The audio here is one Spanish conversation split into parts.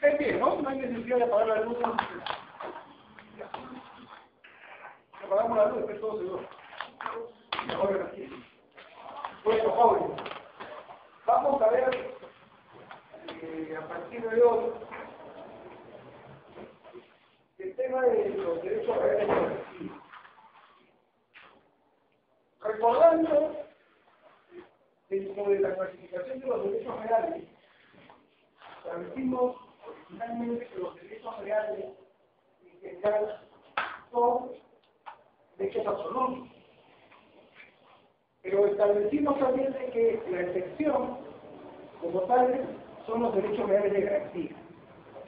Es bien, ¿no? No hay necesidad de apagar la luz. Apagamos la luz, después todo se va. Y ahora aquí. Bueno, jóvenes, vamos a ver a partir de hoy el tema de los derechos reales y colectivos. Recordando, dentro de la clasificación de los derechos reales, establecimos originalmente que los derechos reales en general son derechos absolutos. Pero establecimos también de que la excepción, como tal, son los derechos reales de garantía,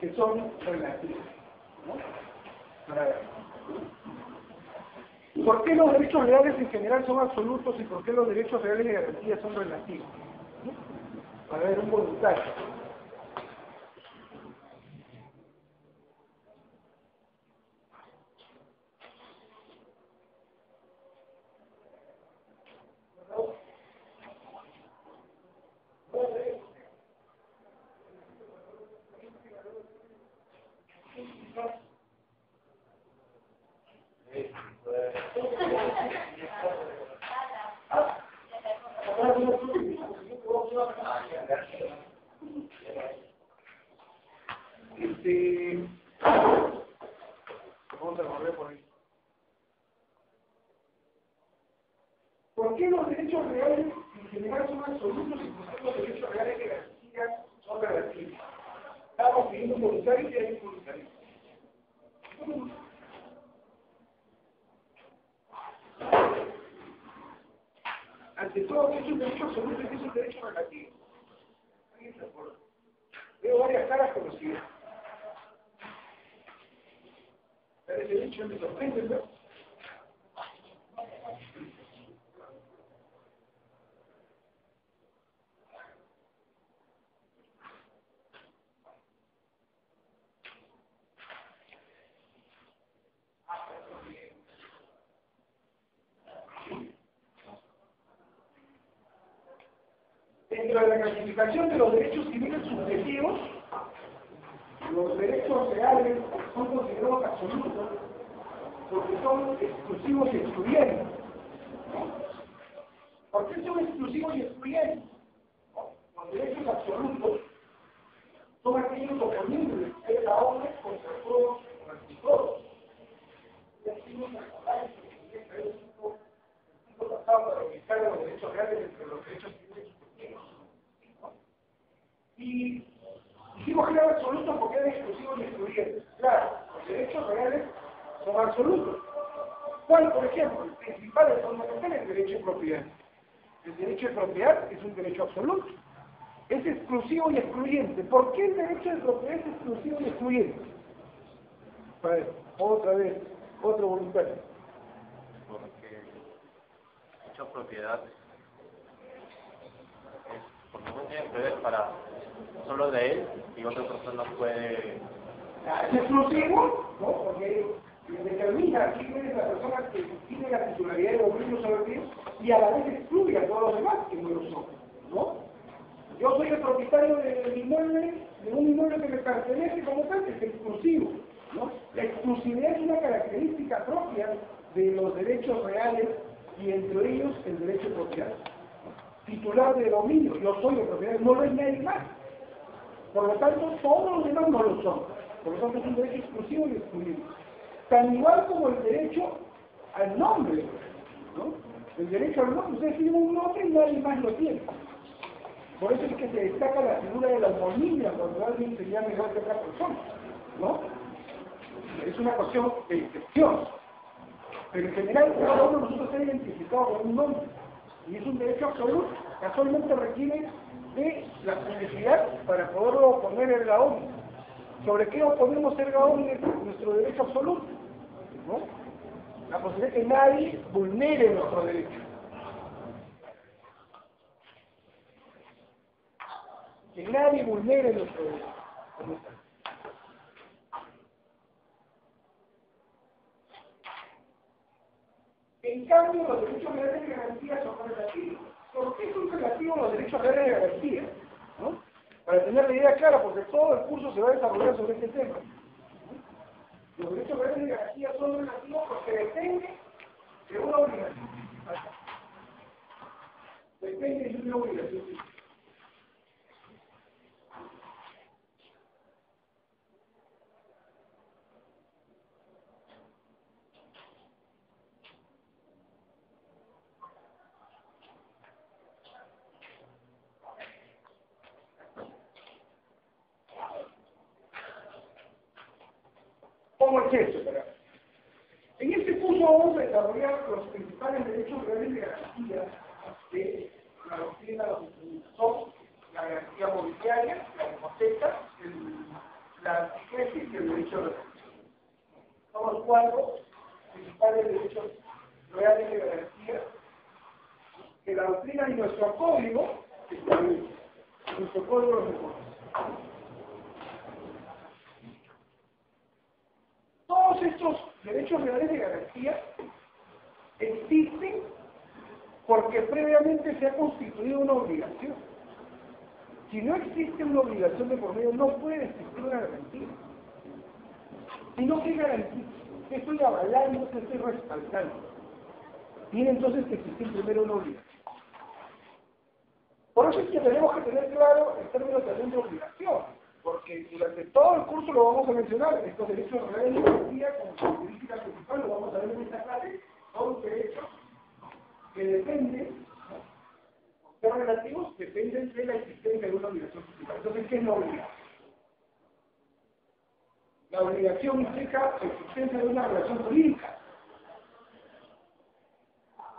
que son relativos, ¿no? ¿Por qué los derechos reales en general son absolutos y por qué los derechos reales de garantía son relativos? Para ver un voluntario. Vamos a volver por ahí. ¿Por qué los derechos reales en general son absolutos y por qué los derechos reales de garantía son relativos? Estamos pidiendo un voluntario y hay un voluntario. Ante todo, ¿qué es un derecho absoluto y qué es un derecho relativo? ¿Alguien se acuerda? Veo varias caras conocidas. Ese derecho me sorprende, ¿no? Dentro de la clasificación de los derechos civiles subjetivos, los derechos reales son considerados absolutos porque son exclusivos y excluyentes. ¿Por qué son exclusivos y excluyentes? Los derechos absolutos son aquellos oponibles de la obra contra todos o anti todos. Y así nos acordamos que es un tipo tratado para ubicar los derechos reales entre los derechos civiles subjetivos. Y dijimos que era absoluto porque era exclusivo y excluyente. Claro, los derechos reales son absolutos. ¿Cuál, por ejemplo? El principal es fundamental el derecho de propiedad. El derecho de propiedad es un derecho absoluto. Es exclusivo y excluyente. ¿Por qué el derecho de propiedad es exclusivo y excluyente? A ver, otra vez, otro voluntario. Porque el derecho a propiedad es, porque uno tiene que ver para solo de él y otra persona puede... Es exclusivo, ¿no? Porque determina quién es la persona que tiene la titularidad de los bienes sobre ti y a la vez excluye a todos los demás que no lo son, ¿no? Yo soy el propietario del inmueble, de un inmueble que me pertenece como tal, que es exclusivo, ¿no? La exclusividad es una característica propia de los derechos reales y entre ellos el derecho de propiedad. Titular de dominio, yo soy el propietario, no lo es nadie más. Por lo tanto, todos los demás no lo son. Por lo tanto, es un derecho exclusivo y excluyente. Tan igual como el derecho al nombre, ¿no? El derecho al nombre, ustedes tienen un nombre y nadie más lo tiene. Por eso es que se destaca la figura de la homonimia cuando alguien se llama igual que otra persona, ¿no? Es una cuestión de excepción. Pero en general, cada uno de nosotros está identificado con un nombre. Y es un derecho absoluto, casualmente requiere de la publicidad para poderlo oponer erga omnes. ¿Sobre qué oponemos erga omnes? Nuestro derecho absoluto, ¿no? La posibilidad de que nadie vulnere nuestro derecho. Que nadie vulnere nuestro derecho. En cambio, los derechos reales de garantía son relativos. ¿Por qué son relativos los derechos reales de garantía? ¿No? Para tener la idea clara, porque todo el curso se va a desarrollar sobre este tema. Los derechos reales de garantía son relativos porque dependen de una obligación. Depende de una obligación. ¿Cómo es eso? En este curso vamos a desarrollar los principales derechos reales de garantía de la doctrina de los instrumentos. Son la garantía mobiliaria, la hipoteca, la antigüedad y el derecho de garantía. Son los cuatro principales derechos reales de garantía que la doctrina y nuestro código establece. Nuestro código los reconoce. Todos estos derechos reales de garantía existen porque previamente se ha constituido una obligación. Si no existe una obligación de por medio, no puede existir una garantía. Sino que garantía, que estoy avalando, que estoy respaldando. Tiene entonces que existir primero una obligación. Por eso es que tenemos que tener claro el término también de obligación. Porque durante todo el curso lo vamos a mencionar, estos derechos reales de garantía como característica principal, lo vamos a ver en esta clase, son derechos que dependen, son relativos, dependen de la existencia de una obligación principal. Entonces, ¿qué es la obligación? La obligación implica la existencia de una relación jurídica.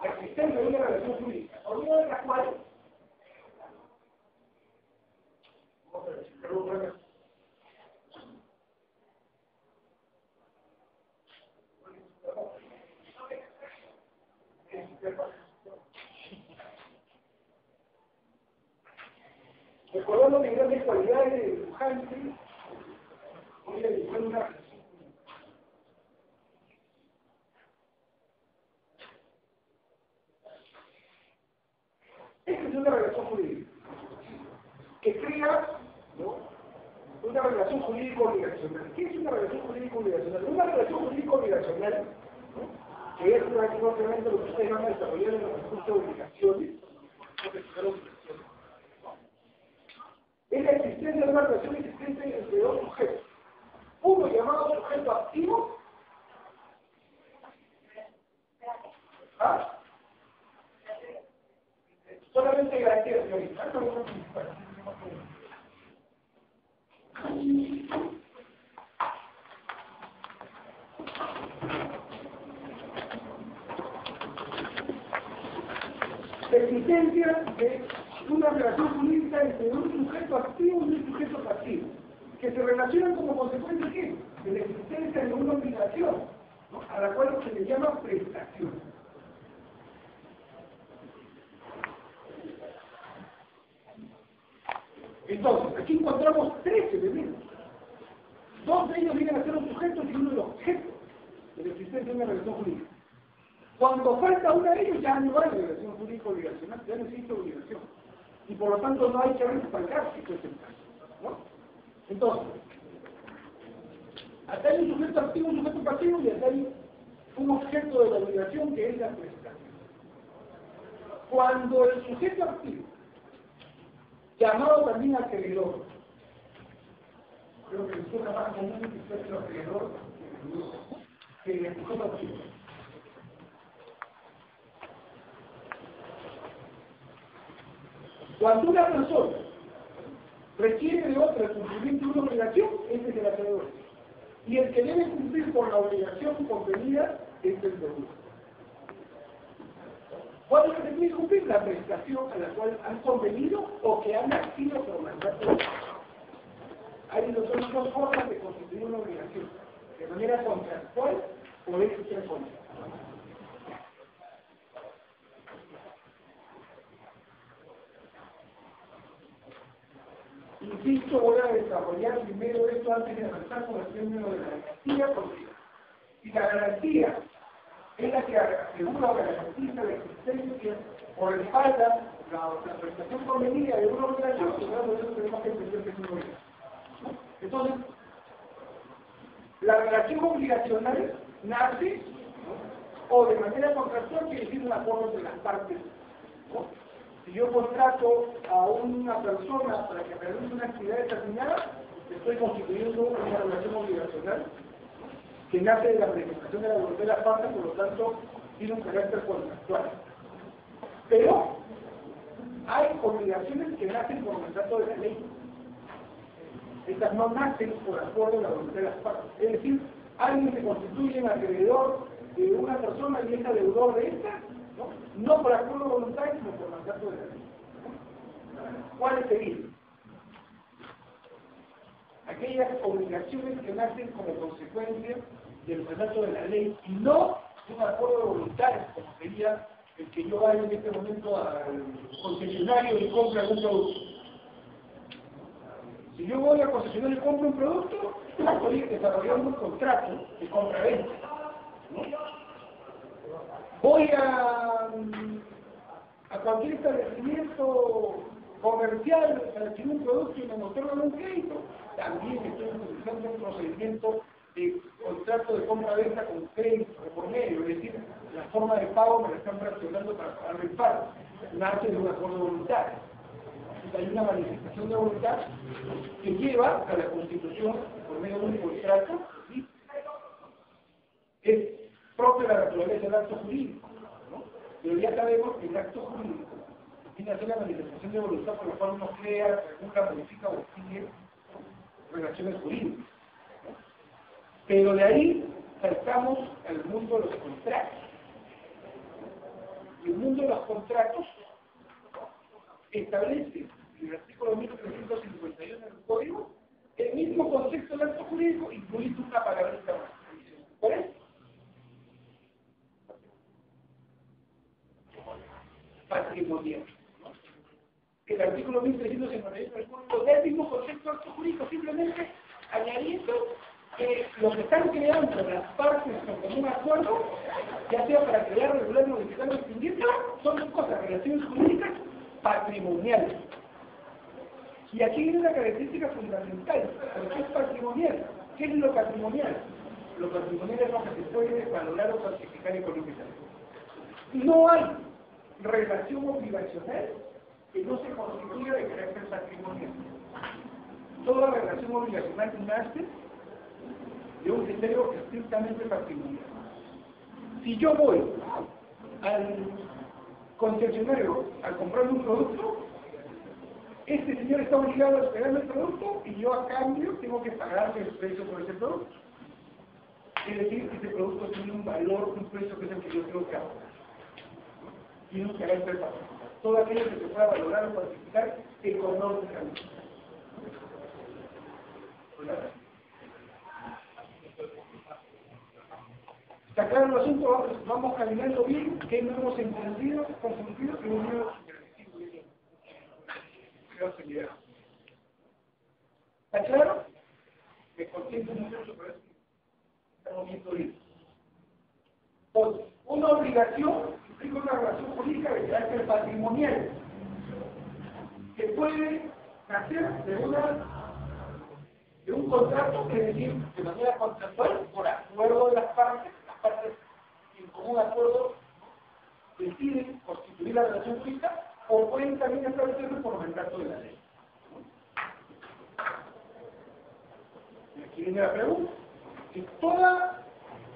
La existencia de una relación jurídica, por medio de la cual recordando mis grandes cualidades de dibujante, voy a dibujar una relación. Esta es una relación jurídica que crea, ¿no?, una relación jurídica obligacional. ¿Qué es una relación jurídica obligacional? Una relación jurídica obligacional, ¿no?, que es prácticamente lo que ustedes van a desarrollar en los recursos de obligaciones, es la existencia de una relación existente entre dos sujetos. Uno llamado sujeto activo, ¿ah?, solamente garantía, señorita. La existencia de una relación jurídica entre un sujeto activo y un sujeto pasivo, que se relacionan como consecuencia de ¿qué? De la existencia de una obligación, ¿no?, a la cual se le llama prestación. Entonces, aquí encontramos tres elementos. Dos de ellos vienen a ser los sujetos y uno de los objetos de la existencia de una relación jurídica. Cuando falta uno de ellos, ya no hay relación jurídica obligacional, ya no existe obligación. Y por lo tanto no hay que respaldar si fuese el caso, ¿no? Entonces, acá hay un sujeto activo, un sujeto pasivo, y acá hay un objeto de la obligación que es la prestación. Cuando el sujeto activo, llamado también acreedor, creo que suena más común que sea el acreedor que el sujeto activo. Cuando una persona requiere de otra el cumplimiento de una obligación, ese es el acreedor. Y el que debe cumplir con la obligación convenida es el deudor. ¿Cuál es el que tiene que cumplir? La prestación a la cual han convenido o que han nacido por mandato. Hay dos formas de constituir una obligación, de manera contractual o extracontractual. Insisto, voy a desarrollar primero esto antes de avanzar con el término de la garantía, porque si la garantía es la que asegura o garantiza la existencia o respalda la prestación convenida de una obligación, pues por eso tenemos que entender que es una obligación. Entonces, la relación obligacional nace, ¿no? O de manera contractual, quiere decir un acuerdo entre las partes, ¿no? Si yo contrato a una persona para que realice una actividad determinada, estoy constituyendo una relación obligacional que nace de la manifestación de la voluntad de las partes, por lo tanto, tiene un carácter contractual. Pero hay obligaciones que nacen por mandato de la ley. Estas no nacen por acuerdo de la voluntad de las partes. Es decir, alguien se constituye en acreedor de una persona y es deudor de esta, no por acuerdo voluntario, sino por mandato de la ley. ¿Cuáles serían? Aquellas obligaciones que nacen como consecuencia del mandato de la ley y no un acuerdo voluntario, como sería el que yo vaya en este momento al concesionario y compre algún producto. Si yo voy al concesionario y compro un producto, estoy desarrollando un contrato de compra-venta, ¿no? Voy a cualquier establecimiento comercial para adquirir un producto y me otorgan un crédito, también estoy utilizando un procedimiento de contrato de compra-venta con crédito por medio, es decir, la forma de pago me la están fraccionando para pagar el pago, nace de un acuerdo voluntario. Entonces, hay una manifestación de voluntad que lleva a la constitución por medio de un contrato, ¿sí? Es propio de la naturaleza del acto jurídico, ¿no? Pero ya sabemos que el acto jurídico tiene que ser la manifestación de voluntad por la cual uno crea, regula, modifica o extingue relaciones jurídicas, ¿no? Pero de ahí saltamos al mundo de los contratos. Y el mundo de los contratos establece en el artículo 1351 del Código el mismo concepto del acto jurídico, incluido una palabrita más. ¿Cuál es? Patrimonial. El artículo 1351 del Código da el mismo concepto del acto jurídico, simplemente añadiendo que lo que están creando las partes con un acuerdo, ya sea para crear, regular, modificar o extinguir, son dos cosas, relaciones jurídicas patrimoniales. Y aquí viene una característica fundamental, porque es patrimonial. ¿Qué es lo patrimonial? Lo patrimonial es lo que se puede valorar o cuantificar económicamente. No hay relación obligacional que no se constituya de carácter patrimonial. Toda relación obligacional nace de un criterio estrictamente patrimonial. Si yo voy al concesionario a comprar un producto, este señor está obligado a esperarme el producto y yo a cambio tengo que pagarle el precio por ese producto. Es decir, que ese producto tiene un valor, un precio que es el que yo tengo que ahorrar. Tiene un carácter patrimonial. Todo aquello que se pueda valorar o cuantificar económicamente. ¿Está claro el asunto? Vamos caminando bien, que no hemos entendido, confundido y no hemos entendido. ¿Está claro? Me consiento mucho por eso. Estamos viendo bien. Entonces, una obligación implica una relación jurídica de carácter patrimonial que puede nacer de un contrato, es decir, de manera contractual, por acuerdo de las partes en común acuerdo deciden constituir la relación jurídica, o pueden también establecerlo por mandato de la ley. Y aquí viene la pregunta. Si toda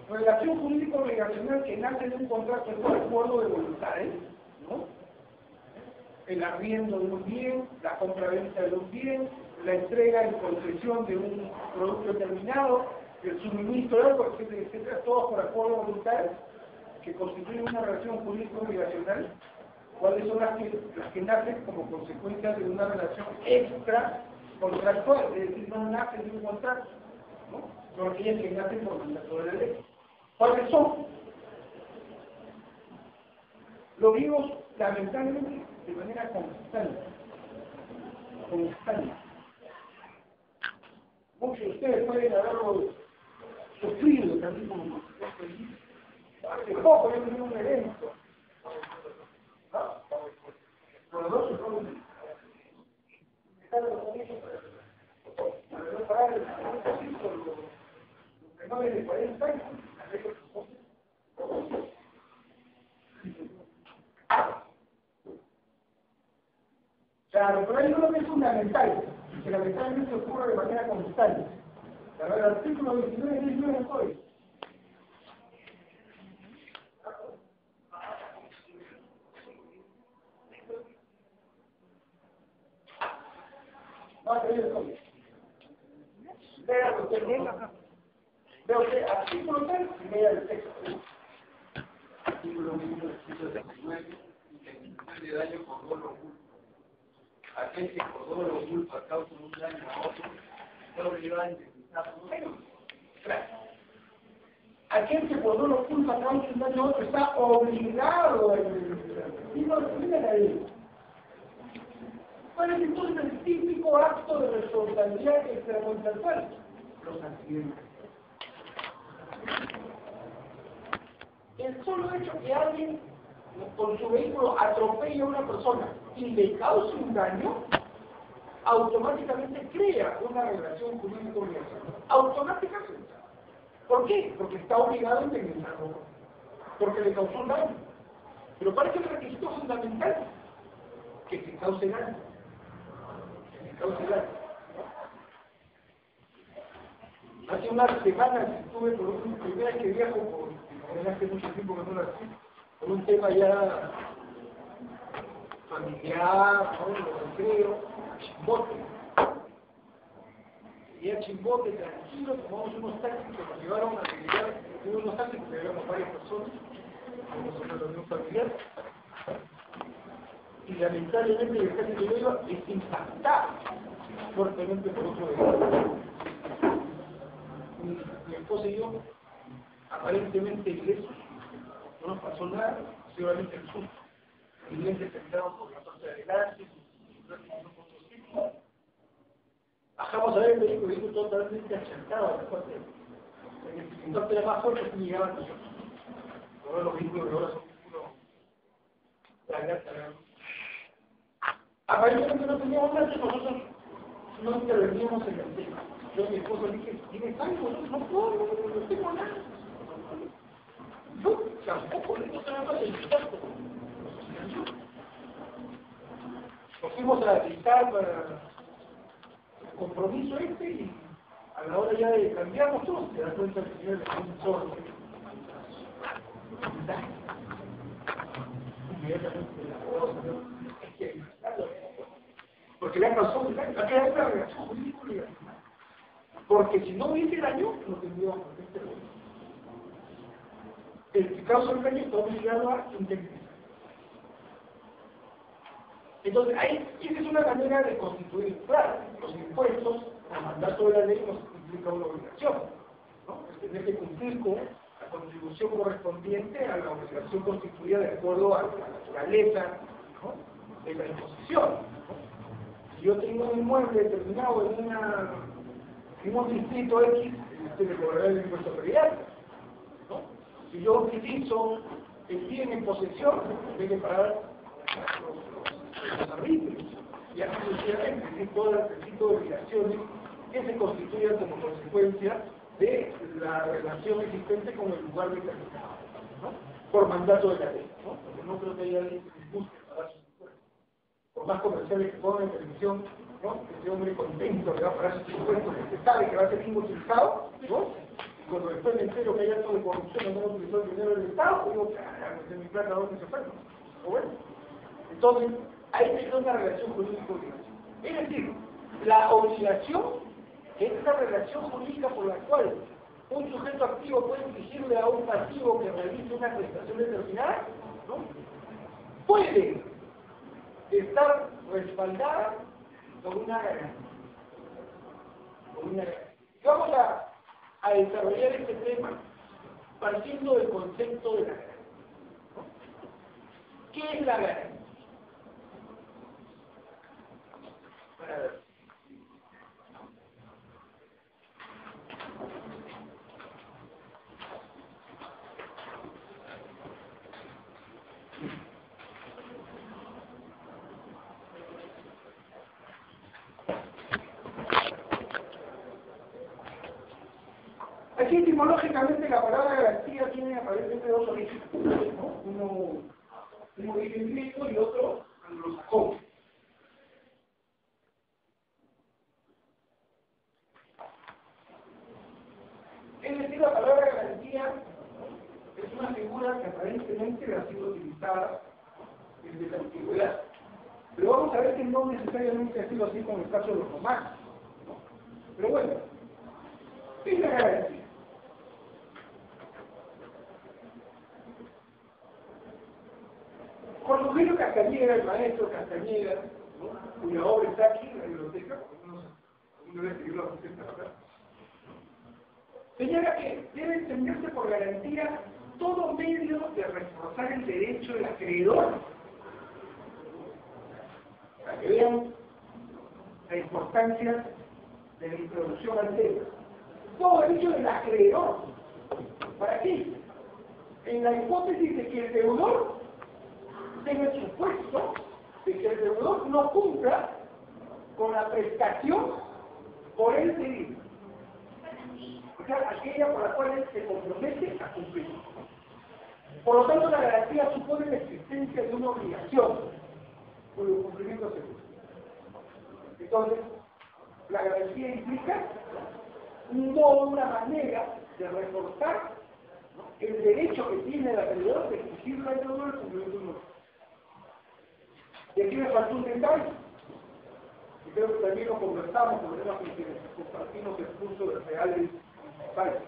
relación jurídica obligacional que nace de un contrato es por acuerdo de voluntades, ¿no? El arriendo de un bien, la compra-venta de un bien, la entrega en concesión de un producto determinado, el suministro de algo, etcétera, etcétera, todos por acuerdo de voluntades que constituyen una relación jurídica obligacional. ¿Cuáles son las que nacen como consecuencia de una relación extra contractual? Es decir, no nacen de un contrato, ¿no? Son aquellas que nacen por mandato de la ley. ¿Cuáles son? Lo vimos lamentablemente de manera constante. Muchos de ustedes pueden haberlo sufrido también como nosotros. Hace poco yo tenía un evento. Por los dos, por los dos. Para parar el menores de 40 años. Claro, pero hay uno que es fundamental, y que lamentablemente ocurre de manera constante. El artículo 29 dice no estoy. No, te digo estoy. Lea usted, vea usted, artículo 3 y lea el texto. Artículo 1969, intención de daño por dolo oculto. Aquel que por dolo oculto causa un daño a otro, está obligado a indemnizar. Aquel que por dolo oculto causa un daño a otro está obligado a indemnizar. Y no tiene la ley. ¿Cuál es entonces el típico acto de responsabilidad extracontractual? Los accidentes. El solo hecho que alguien con su vehículo atropella a una persona y le causa un daño, automáticamente crea una relación jurídico-obligación. Automáticamente. ¿Por qué? Porque está obligado a indemnizarlo. Porque le causó un daño. Pero ¿cuál es el requisito fundamental? Que se cause daño. Que se cause daño. Hace unas semanas estuve por una primera vez que viajo por hace mucho tiempo que no lo hacía, por un tema ya familiar, ¿no? Lo creo, Chimbote. Y a Chimbote, tranquilo, tomamos unos taxis que nos llevaron a llegar, tuvimos unos taxis porque habíamos varias personas, fuimos a una reunión familiar, y lamentablemente el taxi que yo iba es impactado fuertemente por otro vehículo. Mi esposa y yo, aparentemente ilesos, no nos pasó nada, seguramente el susto. Inglés sentados por la parte de adelante, bajamos a ver el vehículo totalmente achantado a la parte de el impacto era más fuerte que llegaban nosotros. Ahora los vehículos de ahora son vehículos aparentemente no teníamos nada, nosotros no interveníamos en el tema. Yo a mi esposo le dije, ¿tienes algo? No puedo, no tengo nada. Yo tampoco le puse nada más el impacto. Nos fuimos a dictar para el compromiso y a la hora ya de cambiarnos todos, te das cuenta que el señor es un solo. Inmediatamente la cosa, es que porque le ha causado un daño, ha quedado una reacción jurídica. Porque si no hubiese daño, no tendríamos por qué intervenir. El que causa el daño está obligado a indemnizar. Entonces, esa es una manera de constituir, claro, los impuestos, el mandato de la ley nos implica una obligación, ¿no? Es tener que cumplir con la contribución correspondiente a la obligación constituida de acuerdo a la naturaleza, ¿no? De la imposición, ¿no? Si yo tengo un inmueble determinado en un distrito X, se le cobrará el impuesto predial, ¿no? Si yo utilizo el bien en posesión, tengo que pagar los arbitrios, y así sucesivamente, es todo el tipo de obligaciones que se constituyen como consecuencia de la relación existente con el lugar determinado, ¿no? Por mandato de la ley, ¿no? Porque no creo que haya alguien que les busque pagar sus impuestos. Por más comerciales que pongan en televisión, ¿no? Ese hombre contento que va a pagar sus impuestos, que sabe que va a ser bien utilizado, ¿no? Y cuando después me entero que hay acto de corrupción, no utilizó el dinero del Estado, digo, de mi plata, ¿dónde se fue? ¿O bueno? Entonces, ahí hay una relación jurídico-obligación. Es decir, la obligación es esa relación jurídica por la cual un sujeto activo puede exigirle a un pasivo que realice una prestación determinada, ¿no? Puede estar respaldada por una garantía. Vamos a desarrollar este tema partiendo del concepto de la garantía, ¿no? ¿Qué es la garantía? Para ver. aquí etimológicamente la palabra garantía tiene aparentemente dos orígenes, ¿no? Un origen griego y otro anglosajón. Es decir, la palabra garantía es una figura que aparentemente ha sido utilizada desde la antigüedad. Pero vamos a ver que no necesariamente ha sido así con el caso de los romanos, ¿no? Pero bueno, ¿qué es la garantía? Juan Eugenio Castañeda, el maestro Castañeda, ¿no?, cuya obra está aquí en la biblioteca, no voy a escribirlo a usted, ¿verdad?, señala que debe entenderse por garantía todo medio de reforzar el derecho del acreedor. Para que vean la importancia de la introducción al tema. Todo derecho del acreedor. ¿Para qué? En la hipótesis de que el deudor tenga el supuesto de que el deudor no cumpla con la prestación por él pedido. O sea, aquella por la cual él se compromete a cumplir. Por lo tanto, la garantía supone la existencia de una obligación cuyo cumplimiento seguro. Entonces, la garantía implica un modo, una manera de reforzar, ¿no?, el derecho que tiene el acreedor de exigirle al deudor el cumplimiento de un otro. Y aquí me faltó un detalle, y creo que también lo conversamos, problemas que compartimos el curso de reales municipales.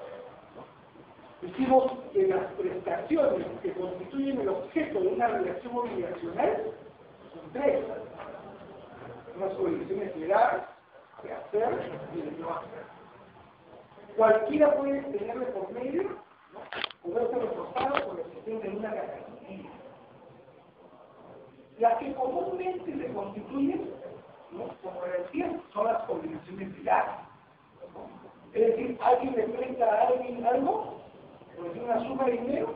Decimos que las prestaciones que constituyen el objeto de una relación obligacional son tres. Unas obligaciones de dar, de hacer y de no hacer. Cualquiera puede tenerle por medio, ¿no?, poder ser reforzado por la existencia de una garantía. Las que comúnmente se constituyen, ¿no?, como garantías son las obligaciones de dar, ¿no? Es decir, alguien le presta a alguien algo, por decir una suma de dinero.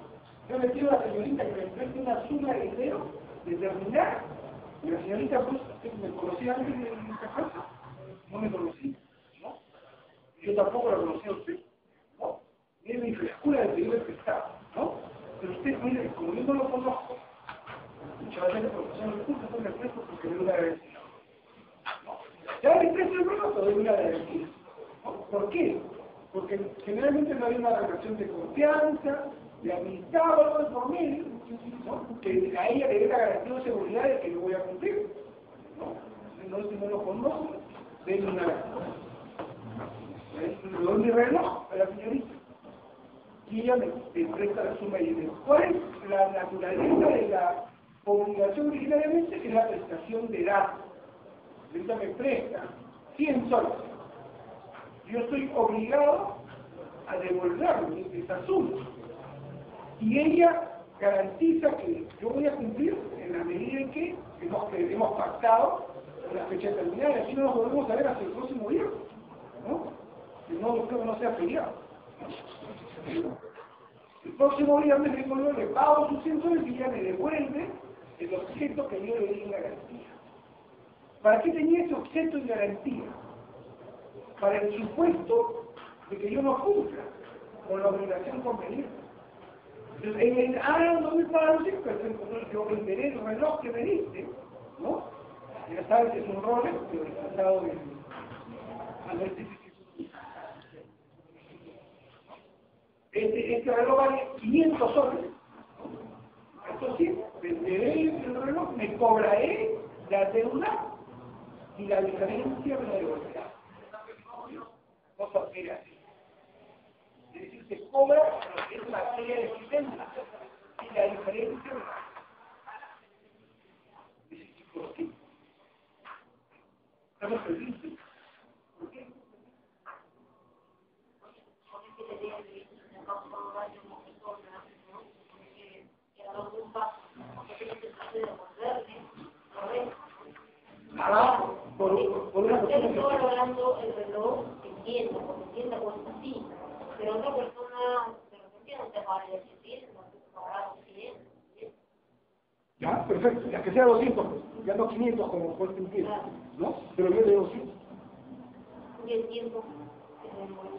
Yo le pido a la señorita que me preste una suma de dinero determinada, y la señorita, pues, me conocía antes de esta casa, no me conocía, ¿no? Y yo tampoco la conocía a usted, ¿no? Mire mi frescura de pedirle prestado, ¿no? Pero usted, mire, como yo no lo conozco, muchas veces por pasar el curso, yo me presto porque le doy una garantía, ¿no? Ya le presto el problema, pero doy una garantía, ¿no? ¿Por qué? Porque generalmente no hay una relación de confianza, de amistad o algo de por medio, ¿no?, que a ella le dé la garantía de seguridad de que lo voy a cumplir, ¿no? Entonces, si no lo conozco, denme una garantía. Le doy mi reloj a la señorita y ella me presta la suma de dinero. ¿Cuál es la naturaleza de la obligación originariamente? Es la prestación de datos. La señorita me presta 100 soles. Yo estoy obligado a devolverle esa suma. Y ella garantiza que yo voy a cumplir en la medida en que hemos pactado una fecha determinada. Y así no nos volvemos a ver hasta el próximo día, ¿no? Que no sea feriado. El próximo día me recuerdo, le pago sus 100 soles y ella me devuelve el objeto que yo le di en garantía. ¿Para qué tenía ese objeto en garantía? Para el supuesto de que yo no cumpla con la obligación convenida. Entonces, no me pagan, perfecto, yo venderé el reloj que me diste, ¿no? Ya sabes que es un Rolex, pero tratado de este reloj vale 500 soles, ¿no? Esto sí, venderé el reloj, me cobraré la deuda y la diferencia me la devolverá. No se opera así. Es decir, se cobra lo que es materia de existencia y la diferencia de la... ¿Por qué? Estamos felices. ¿Por qué? Por una cuestión estoy valorando el reloj en tienda, porque en tienda cuesta así, pero otra persona de repente no te vale ese tienda, no te pagará 100. Ya, perfecto, ya que sea 200, pues, ya no 500 como cuesta en tienda, ¿no? Pero yo le digo 100. Y el tiempo que se mueve.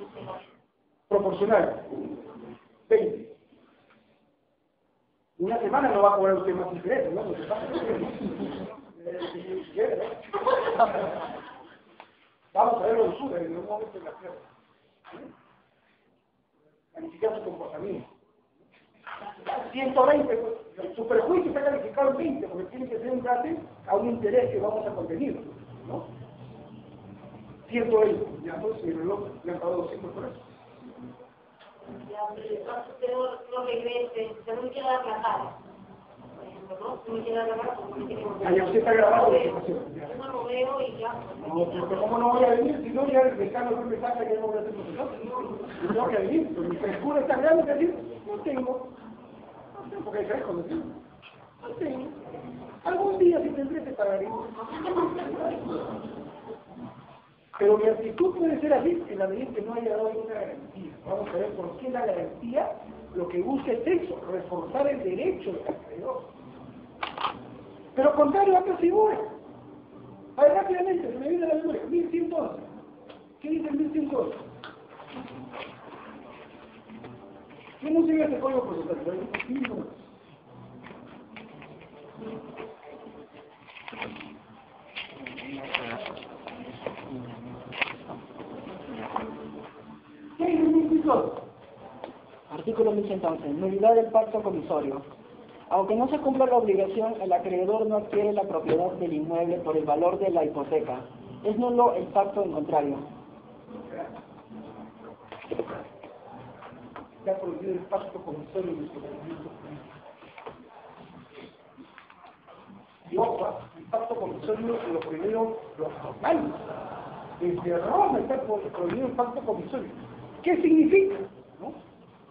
Proporcional. 20. Una semana no va a cobrar usted más intereses, ¿no? Vamos a ver los usos en un momento de la tierra. Calificar su comportamiento. 120, pues, su perjuicio está calificado en 20, porque tiene que ser un base a un interés que vamos a contener, ¿no? 120, ya entonces mi reloj le han pagado 200 por eso. Ya, pero el caso que no regrese, se no quiere dar la cara. Por ejemplo, ¿no? Si me quiere dar la cara, pues me quiere volver. Ya usted está grabado la Yo situación. no lo veo y ya. No, pero ¿cómo no voy a venir? Si no, ya el decano no me saca que no voy a hacer profesor. Yo tengo que venir, pero mi frescura es tan grande que decir, no tengo, porque hay fresco, ¿no? No tengo. Algún día si tendré te pagaré. Pero mi actitud puede ser así en la medida que no haya dado ninguna garantía. Vamos a ver por qué la garantía lo que busca es eso, reforzar el derecho del acreedor. Pero contrario a otra figura. A ver, rápidamente, se me viene a la memoria, 1112. ¿Qué dice el 1112? ¿Quién no sigue este código procesal? ¿Qué dice el 1112? Artículo 1111. Nulidad del pacto comisorio. Aunque no se cumpla la obligación, el acreedor no adquiere la propiedad del inmueble por el valor de la hipoteca. Es nulo el pacto en contrario. Se ha prohibido el pacto comisorio y el procedimiento político. Y ojo, el pacto comisorio lo prohibieron los romanos. Desde Roma está prohibido el pacto comisorio. ¿Qué significa? ¿No?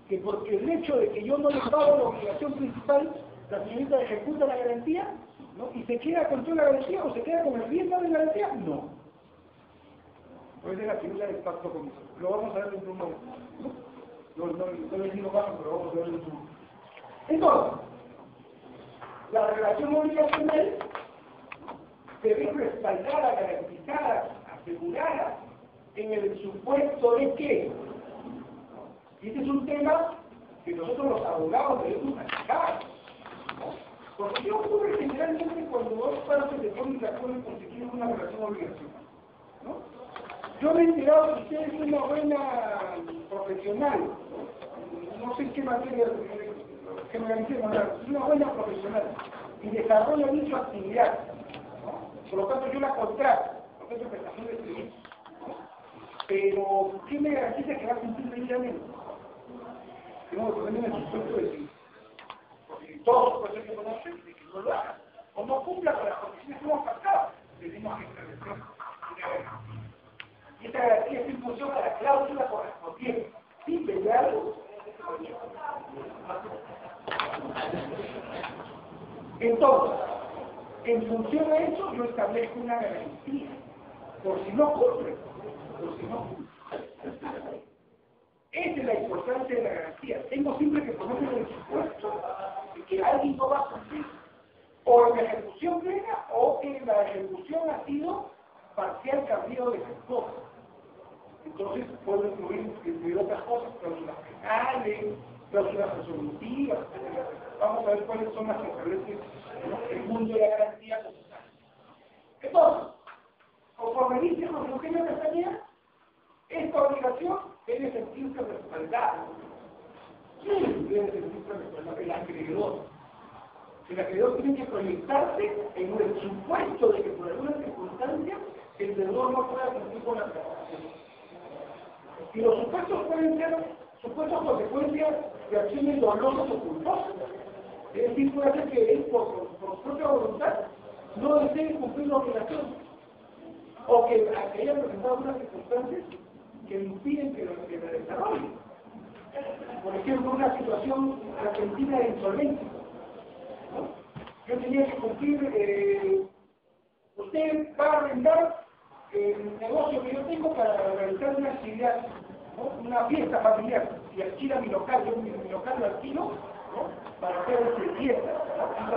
Que porque el hecho de que yo no le pago la obligación principal, la señorita ejecuta la garantía, ¿no? Y se queda con toda la garantía o se queda con el bien dado de garantía, no. Pues es la figura del pacto comisorio. Lo vamos a ver dentro de un momento. No les digo más, pero vamos a ver dentro de un momento. Entonces, la relación obligacional debe respaldada, garantizada, asegurada en el supuesto de que, y este es un tema que nosotros los abogados debemos manejar, ¿no? Porque ¿qué ocurre generalmente cuando dos partes se ponen de acuerdo en constituir una relación obligacional? ¿No? Yo me he enterado que usted es una buena profesional, no sé en qué materia generalicemos, es una buena profesional y desarrolla mucha actividad, ¿no? Por lo tanto yo la contrato, porque es prestación de servicio, ¿no? Pero ¿qué me garantiza que va a cumplir debidamente? Tenemos que poner en el supuesto de que, porque todos los que conocen de que no lo hagan, o no cumpla con las condiciones que hemos pactado, tenemos que establecer una garantía. Y esta garantía es en función a la cláusula correspondiente. ¿Sí? ¿Ve algo? Entonces, en función a eso, yo establezco una garantía. Por si no cumple. Por si no cumple. Esa es la importancia de la garantía. Tengo siempre que ponerme en el supuesto de que alguien no va a cumplir. O en la ejecución plena, o en la ejecución ha sido parcial cambiado de ejecutor. Entonces puedo incluir otras cosas, cláusulas penales, cláusulas resolutivas. Vamos a ver cuáles son las que establecen el mundo de la garantía procesal. Entonces, conforme dice José Eugenio Castañeda, esta obligación debe sentirse respaldada. ¿Quién debe sentirse respaldada? El acreedor. El acreedor tiene que proyectarse en el supuesto de que por alguna circunstancia el deudor no pueda cumplir con la prestación. Y los supuestos pueden ser supuestos consecuencias de acciones dolorosas o culposas. Es decir, puede ser que él por propia voluntad no desee cumplir la obligación, o que haya presentado unas circunstancias que impiden que la desarrolle. Por ejemplo, una situación repentina de insolvencia, ¿no? Yo tenía que cumplir, usted va a arrendar el negocio que yo tengo para realizar una actividad, ¿no? Una fiesta familiar, y alquila mi local, yo mi local lo alquilo, ¿no? Para hacer fiesta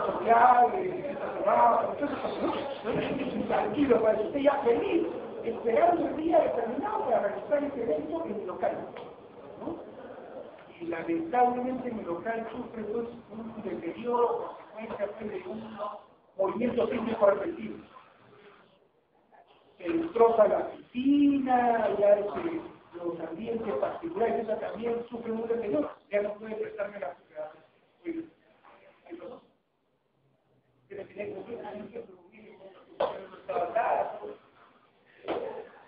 social, fiesta cerrada, entonces alquilo para que usted ya feliz, esperando el día determinado para realizar este evento en mi local, ¿no? y lamentablemente mi local sufre pues, un deterioro consecuencia pues, de un movimiento sísmico repentino. Se destroza la piscina, ya los ambientes particulares, esa también sufre un deterioro, ya no puede prestarme la propiedad.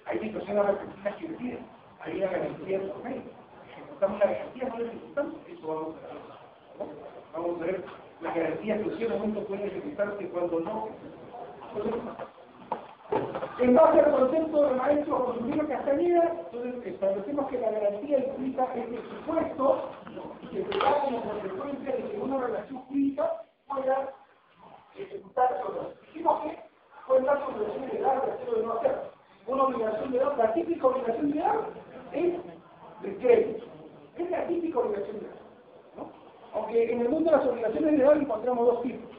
Hay situaciones repentinas que deciden, hay una garantía de promedio. Si necesitamos una garantía, no necesitamos, eso vamos a ver. ¿No? Vamos a ver las garantías que en cierto momento pueden necesitarse y cuando no. En base al concepto del maestro José Luis Castañeda, entonces establecemos que la garantía implica el supuesto que se da como consecuencia de que una relación jurídica pueda ejecutarse o no. Dijimos que puede dar su obligación de dar, de hacer o de no hacer. Una obligación de dar, la típica obligación de dar es el crédito. Es la típica obligación de dar, ¿no? Aunque en el mundo de las obligaciones de dar encontramos dos tipos,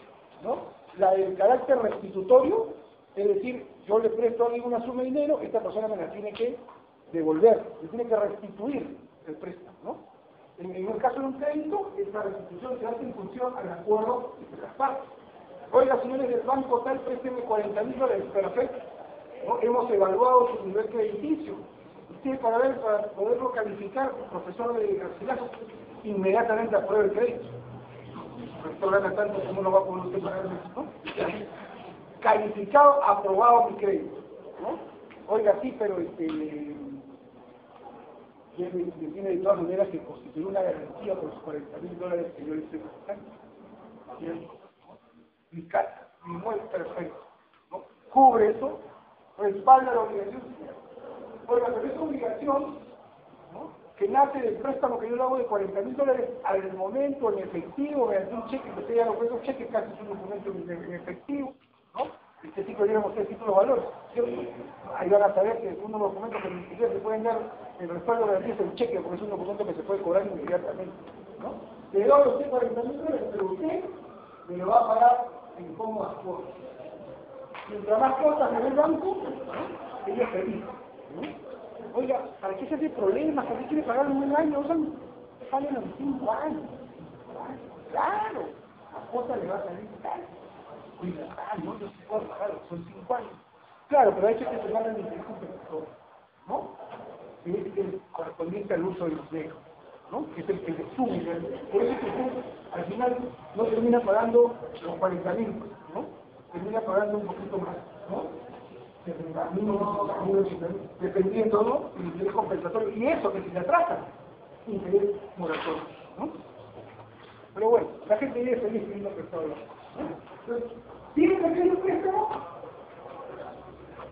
¿no? La del carácter restitutorio, es decir, yo le presto a alguien una suma de dinero, esta persona me la tiene que devolver, me tiene que restituir el préstamo, ¿no? En el caso de un crédito, esta restitución se hace en función al acuerdo de las partes. Oiga, señores del banco tal, présteme $40.000, perfecto. ¿No? Hemos evaluado su nivel crediticio. Usted para poderlo calificar, profesor de Garcilaso, inmediatamente aprueba el crédito. Esto gana tanto como no va a poder usted pagar, ¿no? Calificado, aprobado mi crédito, ¿no? Oiga, sí, pero tiene de todas maneras que constituir una garantía por los $40.000 que yo le estoy prestando. Mi casa, mi inmueble perfecto, ¿no? Cubre eso, respalda la obligación. Oiga, pero esa obligación, ¿no? Que nace del préstamo que yo le hago de $40.000 al momento en efectivo, mediante un cheque, que usted ya lo puede, un cheque casi es un documento en efectivo, ¿no? Este tipo diríamos tres títulos de valor. Ahí van a saber que uno de los documentos que ni siquiera se pueden dar el respaldo de garantía es el cheque, porque es un documento que se puede cobrar inmediatamente, ¿no? Le doy a usted $40.000, pero usted me lo va a pagar en cómodas cuotas. Mientras más cuotas me dé el banco, ¿no? Ella es feliz, ¿no? Oiga, ¿para qué se hace problemas? ¿Para qué quiere pagar en un año? O sea, salen a los 5 años. Claro, la cuota le va a salir tal. Oiga, no se puede pagar, son 5 años. Claro, pero hay que se van a interés compensatorio, ¿no? Y es el correspondiente al uso de los medios, ¿no? Que es el que se sube. Por eso es que usted, al final, no termina pagando los $40.000, ¿no? Termina pagando un poquito más, ¿no? Dependiendo, ¿no? El interés compensatorio. Y eso que si se atrasa, interés moratorio, ¿no? Pero bueno, la gente vive feliz viendo que está hablando. Entonces, ¿tiene que hacer el préstamo?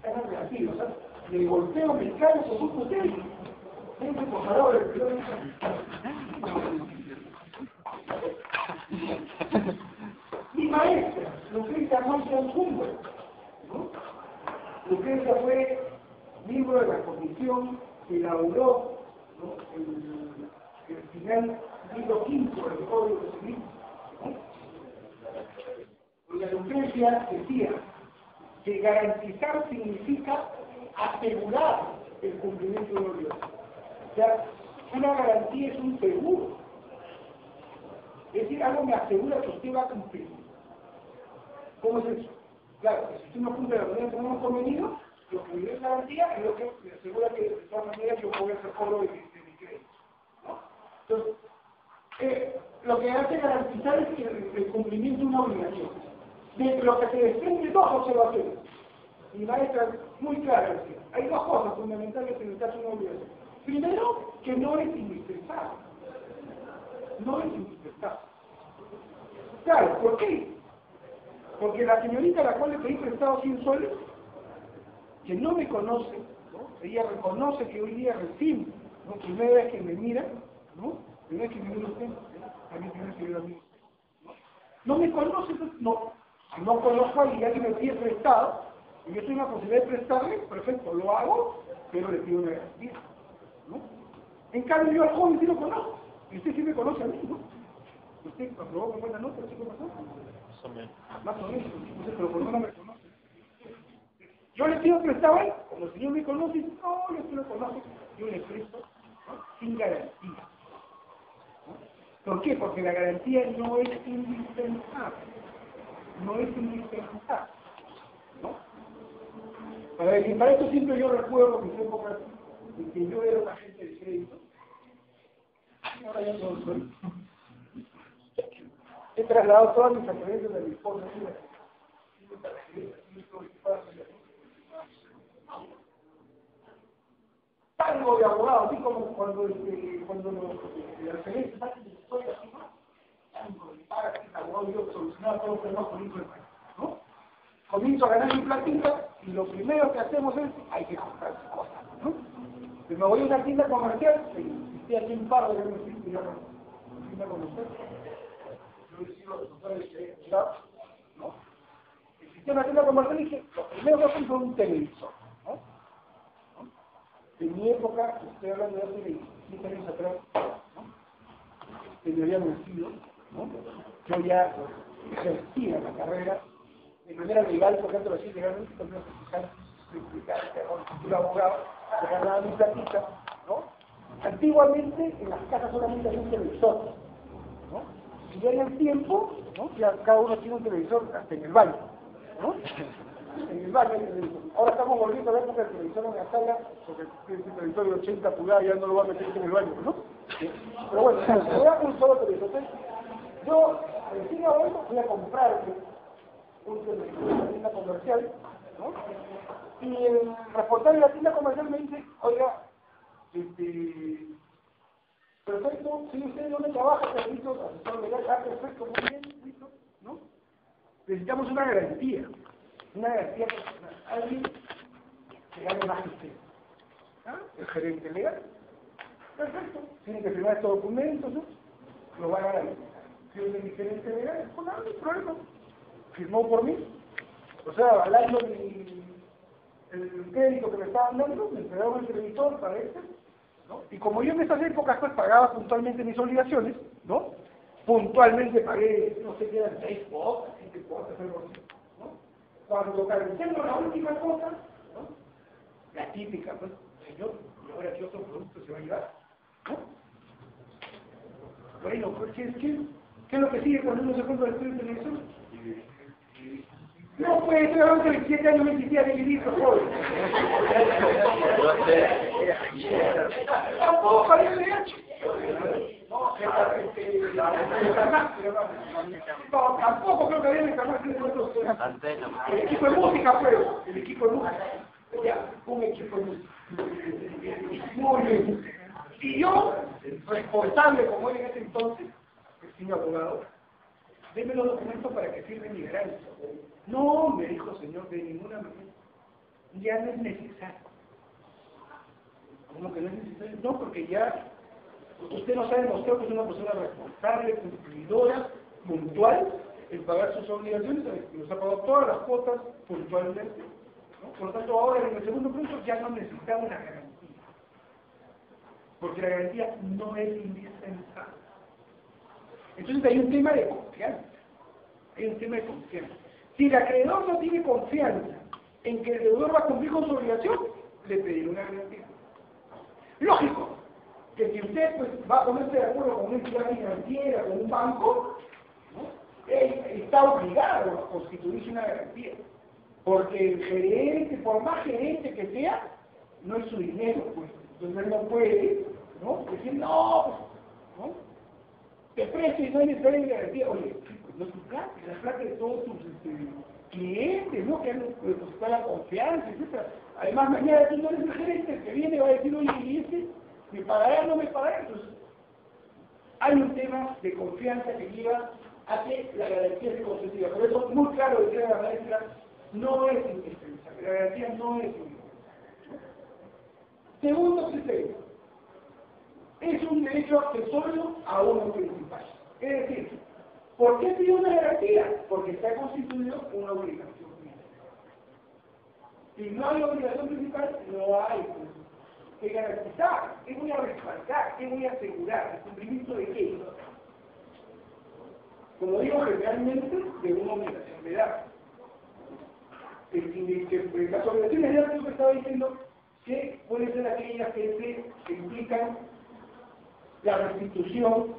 Es negativo, ¿sabes? Le golpeo, me caigo, por gusto usted. Venga, por favor, mi maestra, Lucrecia Monson Humboldt, ¿no? Lucrecia fue miembro de la comisión que elaboró, ¿no? el final libro quinto del Código Civil, ¿no? La Lucrecia decía que garantizar significa asegurar el cumplimiento de la obligación. O sea, una garantía es un seguro. Es decir, algo me asegura que usted va a cumplir. ¿Cómo es eso? Claro, si usted no cumple la manera que hemos convenido, lo que me da garantía es lo que me asegura que de todas maneras yo voy a hacer cobro de mi crédito, ¿no? Entonces, lo que hace garantizar es el cumplimiento de una obligación. De lo que se desprende dos observaciones. Mi maestra es muy clara, decía, hay dos cosas fundamentales en el caso de una obligación. Primero, que no es indispensable. No es indispensable. Claro, ¿por qué? Porque la señorita a la cual le pedí prestado 100 soles, que no me conoce, ¿no? Ella reconoce que hoy día recién, ¿no? Primera vez que me mira, ¿no? Primera vez que me mira usted, también tiene que ver a mí. No me conoce, no conozco a alguien que me pide prestado, y yo tengo la posibilidad de prestarle, perfecto, lo hago, pero le pido una garantía, ¿no? En cambio yo al joven sí lo conozco, y usted sí me conoce a mí, ¿no? Usted aprobó con buena nota, ¿sí qué pasó? Más o menos, entonces, pero por no me conoce. Yo le pido prestado a él, como el señor me conoce, no, yo sí lo conozco, yo le presto, ¿no? Sin garantía. ¿Por qué? Porque la garantía no es indispensable. No es indispensable. ¿No? Para esto siempre yo recuerdo mis épocas en que yo era un agente de crédito. Y ahora ya no lo soy. He trasladado todas mis experiencias de mi esposa. Tango de abogado, así como cuando los gerentes hacen de historia, así, ¿no? Tango de paga, que abogado, yo solucionaba todos los problemas políticos del país, ¿no? Comienzo a ganar mi platita y lo primero que hacemos es, hay que comprar cosas, ¿no? Y me voy a una tienda comercial, estoy aquí un par de años, y yo no conocer. Yo he sido responsable de ¿no? Existía una tienda comercial y dije, lo primero que hacen fue un televisor, ¿no? En mi época, estoy hablando de hace 27 años atrás, ¿no? Que me había nacido, ¿no? Yo ya ejercía la carrera de manera legal, por ejemplo, así legalmente, con una fiscal, un abogado, que ganaba mi platita, ¿no? Antiguamente, en las casas solamente había un televisor, ¿no? Y ya en el tiempo, ¿no? Ya cada uno tiene un televisor hasta en el baño, ¿no? En el baño, ahora estamos volviendo a ver porque el televisor en la sala, porque el televisor de 80 pulgadas ya no lo va a meter en el baño, ¿no? Pero bueno, se da un solo televisor. Entonces, yo, recién ahora voy a comprar un televisor en la tienda comercial, ¿no? Y el responsable de la tienda comercial me dice, oiga, perfecto, si usted no me trabaja, servicio, asesor legal, perfecto, muy bien, listo, ¿no? Necesitamos una garantía personal, alguien que gane más que usted, ¿ah? El gerente legal, perfecto, tiene que firmar estos documentos, ¿no? Lo va a garantizar. Si es de mi gerente legal, pues nada, no hay problema, firmó por mí, o sea, avalando el crédito que me estaban dando, me entregaron el televisor para este, ¿no? Y como yo en esas épocas pues pagaba puntualmente mis obligaciones, ¿no? Puntualmente pagué, no sé qué eran, 6 cuotas, 7 cuotas, algo así, ¿no? Cuando carecemos la última cosa, ¿no? La típica, pues, señor, ¿y ahora qué otro producto se va a llevar? ¿No? Bueno, pues, ¿qué es lo que sigue cuando uno se compra el televisor? No puede ser, hace 27 años me existía dividir, joven. Tampoco, no, tampoco creo que había el equipo de música, pero el equipo de música. Ya, un equipo de música. Muy bien. Y yo, responsable como era en ese entonces, el señor abogado, deme los documentos para que firme mi garantía. No, me dijo señor, de ninguna manera. Ya no es necesario. ¿Cómo que no es necesario? No, porque ya usted nos ha demostrado que es una persona responsable, cumplidora, puntual, en pagar sus obligaciones, nos ha pagado todas las cuotas puntualmente, ¿no? Por lo tanto, ahora en el segundo punto ya no necesitamos la garantía. Porque la garantía no es indispensable. Entonces hay un tema de confianza. Si el acreedor no tiene confianza en que el deudor va a cumplir con su obligación, le pedirá una garantía. Lógico, que si usted pues, va a ponerse de acuerdo con una entidad financiera, con un banco, ¿no? Él está obligado a constituirse una garantía. Porque el gerente, por más gerente que sea, no es su dinero, pues. Entonces él no puede, ¿no? Decir, no, te presto y no hay necesaria garantía. Oye, pues no es tu plata, es la plata de todos tus clientes, ¿no? Que han depositado la confianza, etc. Además, mañana tú no eres el gerente, el que viene va a decir, oye, ¿y este? ¿Me pagará o no me pagará? Entonces, hay un tema de confianza que lleva a que la garantía se concesiva. Por eso, muy claro, decía la maestra, no es indispensable. La garantía no es indispensable. Segundo criterio. Es un derecho accesorio a uno principal. Es decir, ¿por qué pide una garantía? Porque está constituido una obligación principal. Si no hay obligación principal, no hay que garantizar. ¿Qué voy a respaldar? ¿Qué voy a asegurar? ¿El cumplimiento de qué? Como digo, generalmente de una obligación de edad. Las obligaciones de edad yo estaba diciendo que pueden ser aquellas que implican la restitución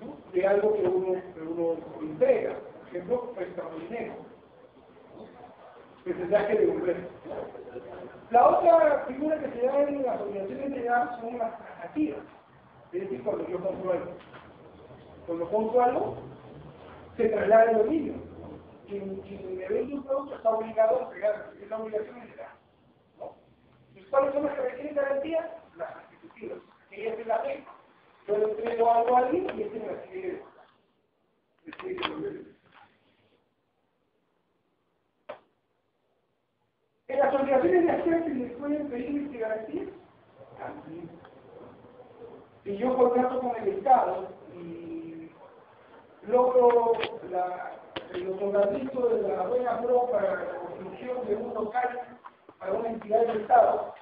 ¿no? De algo que uno entrega, por ejemplo, préstamo de dinero, porcentaje de ingreso. La otra figura que se da en las obligaciones de edad son las transactivas, es decir, cuando yo compro algo. Cuando compro algo, se traslada el dominio. Quien me vende un producto está obligado a entregar, es la obligación de edad. ¿No? ¿Y cuáles son las que requieren garantía? Las constitutivas. Aquellas que la ley. Yo le entrego algo a alguien y este me la sigue. ¿En las obligaciones de acción se les pueden pedir garantías? También. Si yo contrato con el Estado y logro el otorgamiento de la buena pro para la construcción de un local para una entidad del Estado,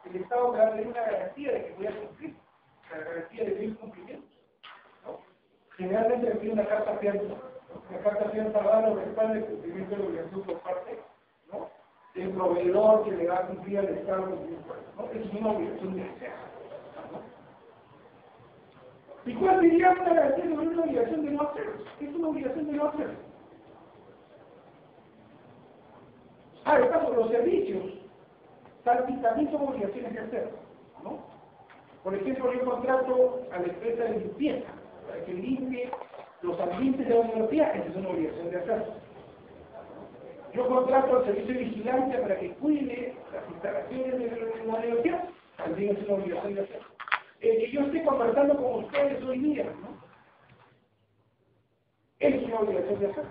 el Estado me va a dar una garantía de que voy a cumplir, la garantía de mi cumplimiento. ¿No? Generalmente me pide una carta fianza. La carta fianza va a respaldar el cumplimiento de la obligación por parte, ¿no?, del proveedor que le va a cumplir al Estado, ¿no? Es una obligación de hacer. ¿Y cuál sería una garantía sobre una obligación de no hacer? Es una obligación de no hacer. El caso de los servicios también son obligaciones de hacer, ¿no? Por ejemplo, yo contrato a la empresa de limpieza para que limpie los ambientes de la universidad, esa es una obligación de hacer. Yo contrato al servicio de vigilancia para que cuide las instalaciones de la universidad, también es una obligación de hacer. Que yo esté conversando con ustedes hoy día, ¿no? Es una obligación de hacer.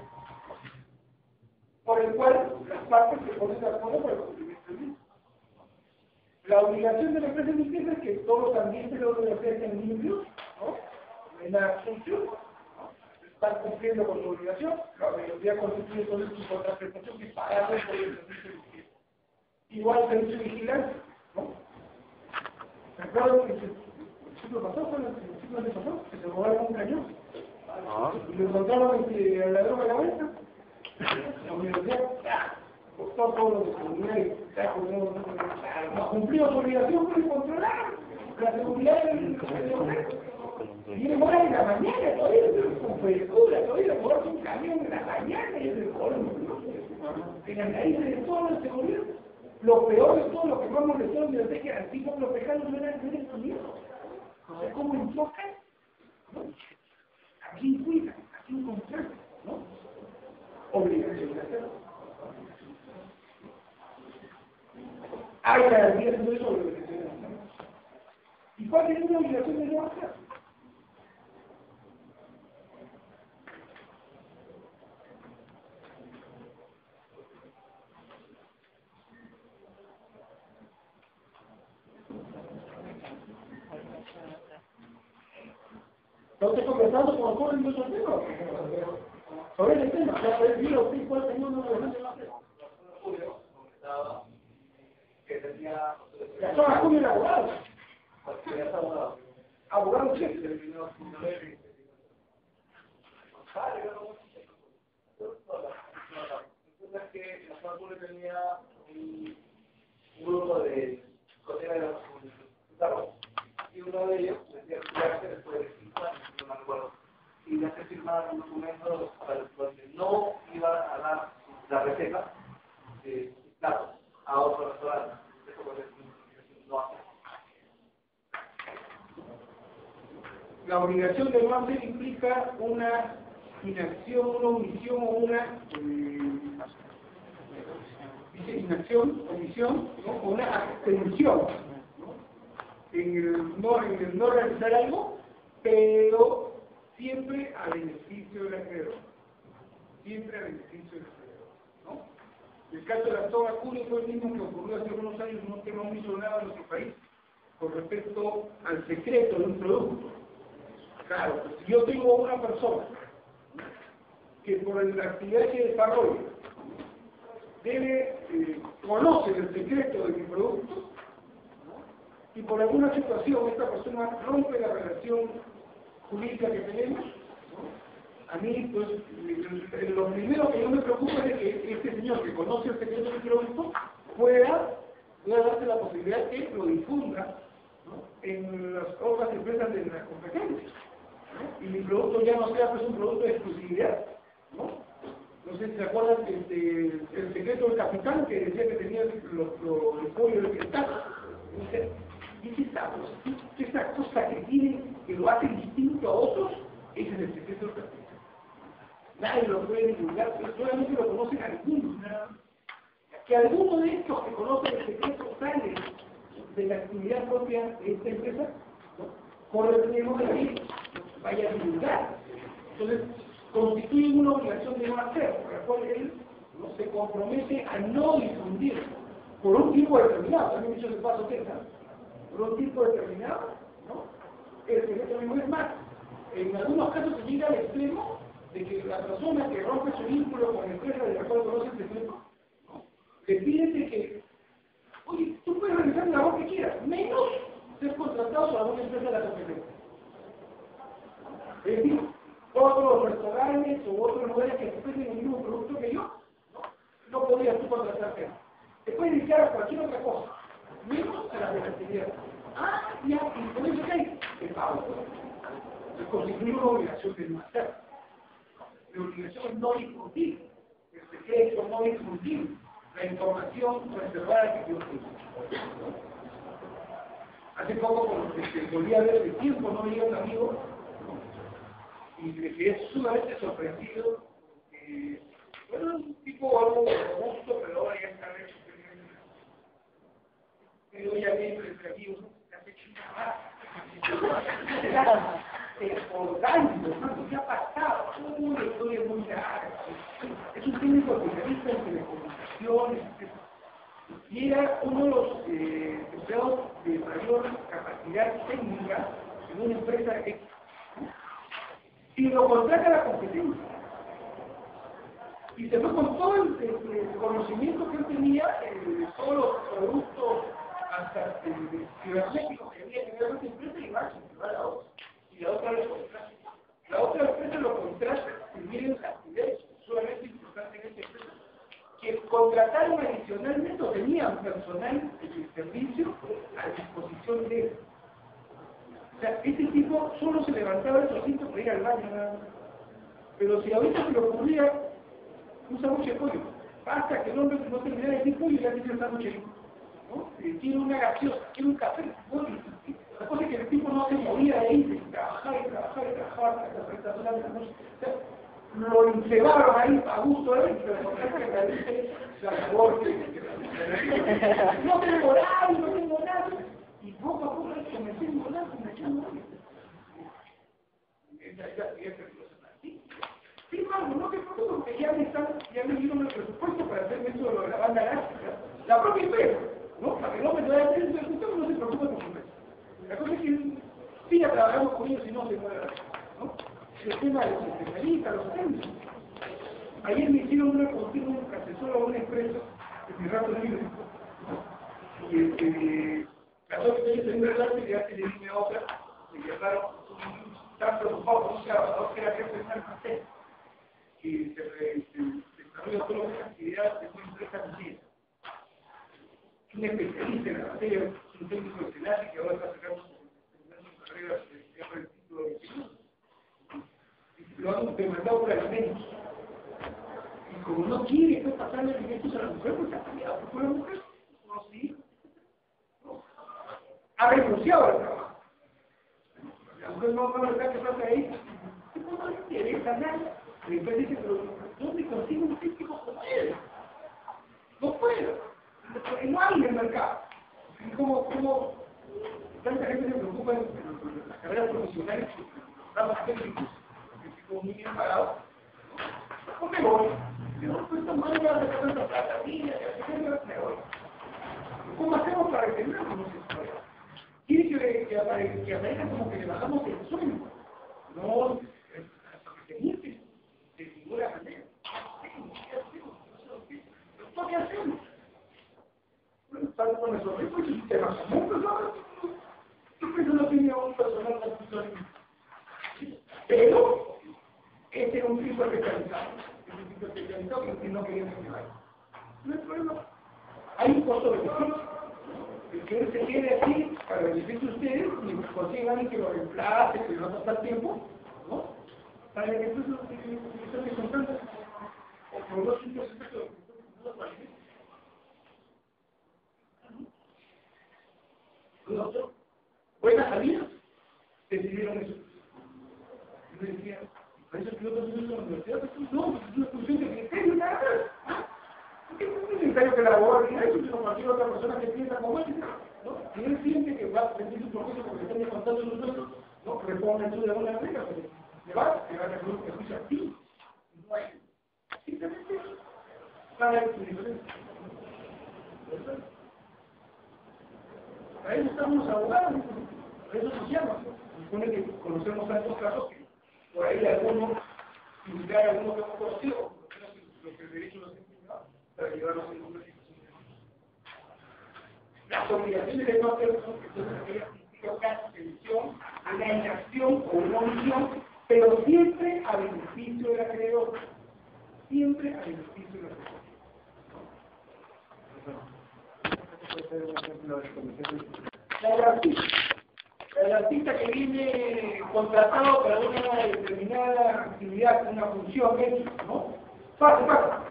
Por el cual las partes se ponen de acuerdo para el cumplimiento del mismo. La obligación de la empresa de limpieza es que todos los ambientes de la universidad estén limpios, ¿no? No hay nada sucio, ¿no? Están cumpliendo con su obligación. La universidad constituye todo su contraprestación que pagarle por el servicio de limpieza. Igual el servicio de vigilancia, ¿no? Recuerdo que el siglo pasado, que se robaron un cañón. Y lo encontraron al ladrón de la vuelta. La universidad costó todo lo que se comunidad y no cumplió su obligación por controlar la seguridad del viene morar en la mañana todavía, con película todavía, morar un camión en la mañana y es el colmo, ¿no? En la raíz de toda la seguridad. Lo peor de todo, lo que más molestó es que así como los pecados no eran sonidos. No sé cómo enfocan, ¿no? ¿A quién cuida? ¿A quién controla? ¿No? Obligación de hacerlo. Hay garantías de eso, obligación de hacerlo. ¿Y cuál es la obligación de no hacer? No estoy conversando con jóvenes de esos temas. Sobre el tema, ya puedes decir a usted cuál tenía una obligación de no hacer. Ya son acuños abogados. Abogados sí. Es que la Facultad tenía un grupo de colegas de la comunidad y uno de ellos decía que después de 5 años, no me acuerdo, y ya se firmaron documentos para donde no iban a dar la receta de platos a otro restaurante. Eso puede ser no hacer. La obligación de no hacer implica una inacción, una omisión o una inacción, omisión, ¿no? O una abstención, ¿no? En el no realizar algo, pero siempre a beneficio del acreedor. Siempre a beneficio del acreedor, ¿no? El caso de la soga Curio fue el mismo que ocurrió hace unos años en un tema muy sonado en nuestro país con respecto al secreto de un producto. Claro, pues, si yo tengo una persona que por la actividad que desarrolla conoce el secreto de mi producto, ¿no? Y por alguna situación esta persona rompe la relación jurídica que tenemos, ¿no? A mí, pues, lo primero que yo me preocupa es que este señor que conoce el secreto de mi producto pueda darse la posibilidad de que lo difunda, ¿no?, en las otras empresas de la competencia. ¿no? Y mi producto ya no sea pues un producto de exclusividad, ¿no? No sé si se acuerdan el secreto del capitán que decía que tenía el pollo del cristal. Y esa cosa que tiene, que lo hace distinto a otros, ese es el secreto del capitán. Nadie lo puede divulgar, pero solamente lo conocen algunos. Que alguno de estos que conocen el secreto sale de la actividad propia de esta empresa, ¿no? Corre el riesgo de la vida, vaya a divulgar. Entonces, constituye una obligación de no hacer, por la cual él, ¿no?, se compromete a no difundir por un tiempo determinado, también dicho de paso César, por un tiempo determinado, ¿no?, el secreto mismo. Es más, en algunos casos se llega al extremo de que la persona que rompe su vínculo con la empresa de la cual conoce el secreto, ¿no?, le pide que, oye, tú puedes realizar la labor que quieras, menos ser contratado por alguna empresa de la competencia. Es decir, otros restaurantes o otros lugares que ofrecen el mismo producto que yo, no podrías tú contratarte. Te puedes dedicar a cualquier otra cosa, menos a la de la actividad. Ah, ya, y por eso hay el pago. Se constituye una obligación de no hacer. La obligación es no difundir, el secreto no difundir, la información reservada que yo tengo. Hace poco, volví a ver de tiempo, no veía un amigo, y me quedé sumamente sorprendido. Bueno, un tipo algo robusto, pero ahora ya está hecho. Pero ya viendo entre amigos, ¿no? Se hace chingada. Orgánico, ¿no? ¿Qué ha pasado? Una historia muy larga. Es un técnico especialista en telecomunicaciones, etc. Y era uno de los empleados de mayor capacidad técnica en una empresa X. Y lo contrata la competencia. Y se fue con todo el conocimiento que él tenía de todos los productos hasta cibernéticos que había que ver en esa empresa y va a la otra. Y la otra lo contrata. La otra empresa lo contrata y miren las actividades solamente importantes en esta empresa, que contrataron adicionalmente o tenían personal de servicio a disposición de él. O sea, este tipo solo se levantaba de su asiento para ir al baño nada más. Pero si ahorita se le ocurría un sándwich de pollo, basta que el hombre no termine de decir pollo y ya tiene el sándwich, ¿no? Quiere una gaseosa, quiere un café, ¿no? La cosa es que el tipo no se movía de ahí, de trabajar hasta las 30 horas de la noche. O sea, lo encebaron ahí a gusto de él, pero que realice la labor no tengo nada. Y poco a poco comencé a engordar. Sin embargo, no te preocupes porque ya me dieron el presupuesto para hacerme eso de la banda elástica. La propia empresa, ¿no? Para que no me vaya a hacer el presupuesto, no se preocupe por su empresa. La cosa es que sí ya trabajamos con ellos y no se puede hacer, ¿no? El tema de los especialistas, los técnicos. Ayer me hicieron una contigo un asesor a una empresa de mi rato libre. Y las dos que ellos en un relato y ya se le dije a otra, me llamaron, estaban preocupados por un trabajador que era jefe de San José. Y se desarrolla todas las actividades de una empresa conocida. Un especialista en la materia, un técnico excelente que ahora está sacando su carrera de título de instituto. Y lo han demandado por alimentos. Y como no quiere pues, pasarle alimentos a la mujer, pues ha cambiado por la mujer. No, sí. No. Ha renunciado al trabajo. La mujer no le da que pasa ahí. No le interesa nada. Y después dice, pero ¿dónde consigo un técnico como él? No puedo. No hay en el mercado. Y como tanta gente se preocupa en las carreras profesionales, los técnicos, que muy bien pagados, ¿por qué voy? Yo pues esta madre va a hacer tanta plata, mira, me voy. ¿Cómo hacemos para retenerlo? No se quiere que aparezca como que le bajamos el sueño. No, que se miente de ninguna manera. ¿Qué hacemos? Tanto con el sorriso y el sistema común, yo no tenía un personal de funcionamiento. Pero este era un tipo especializado. Que no quería llevar. No hay problema. Hay un costo de beneficio. El que él se quede aquí para beneficio de ustedes y consigan alguien que lo reemplace, que no va a pasar tiempo, ¿no? Para que entonces estén contentos. O por los sitios nosotros, buenas salidas, decidieron eso. Yo decía, ¿para eso que yo también en la universidad? No, es una función de criterio, nada más. ¿Qué es necesario que la abogada diga eso? Sino cualquier otra persona que piensa como él, ¿no? Si él siente que va a sentir su proceso porque está descontando sus datos, no, responda en su de alguna manera, pero le va a hacer un ejercicio a ti. No hay. Simplemente eso. Para su diferencia. Para eso estamos los abogados, para eso nos llaman. Se supone que conocemos tantos casos que por ahí algunos, indicar algunos que hemos conocido, lo que el derecho nos enseña, para llevarnos en una situación. Las obligaciones de no hacer son que son aquellas que implican una suspensión, una inacción o una omisión, pero siempre a beneficio del acreedor. Siempre a beneficio del acreedor. El artista que viene contratado para una determinada actividad, una función X, ¿no? Pasa.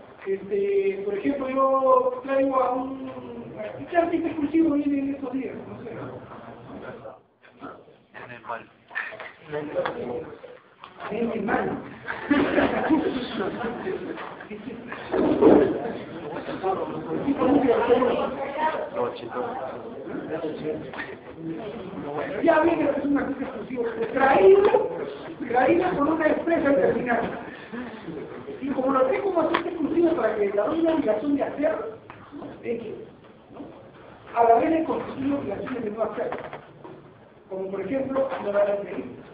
Por ejemplo, yo traigo a un artista exclusivo viene en estos días, no sé. En el mal. Ya viene, es un artista exclusivo, traído por una empresa determinada. Y como lo tengo como artista exclusivo para que le doy la obligación de hacer, a la vez le constituye obligaciones de no hacer. Como por ejemplo, no dar entrevistas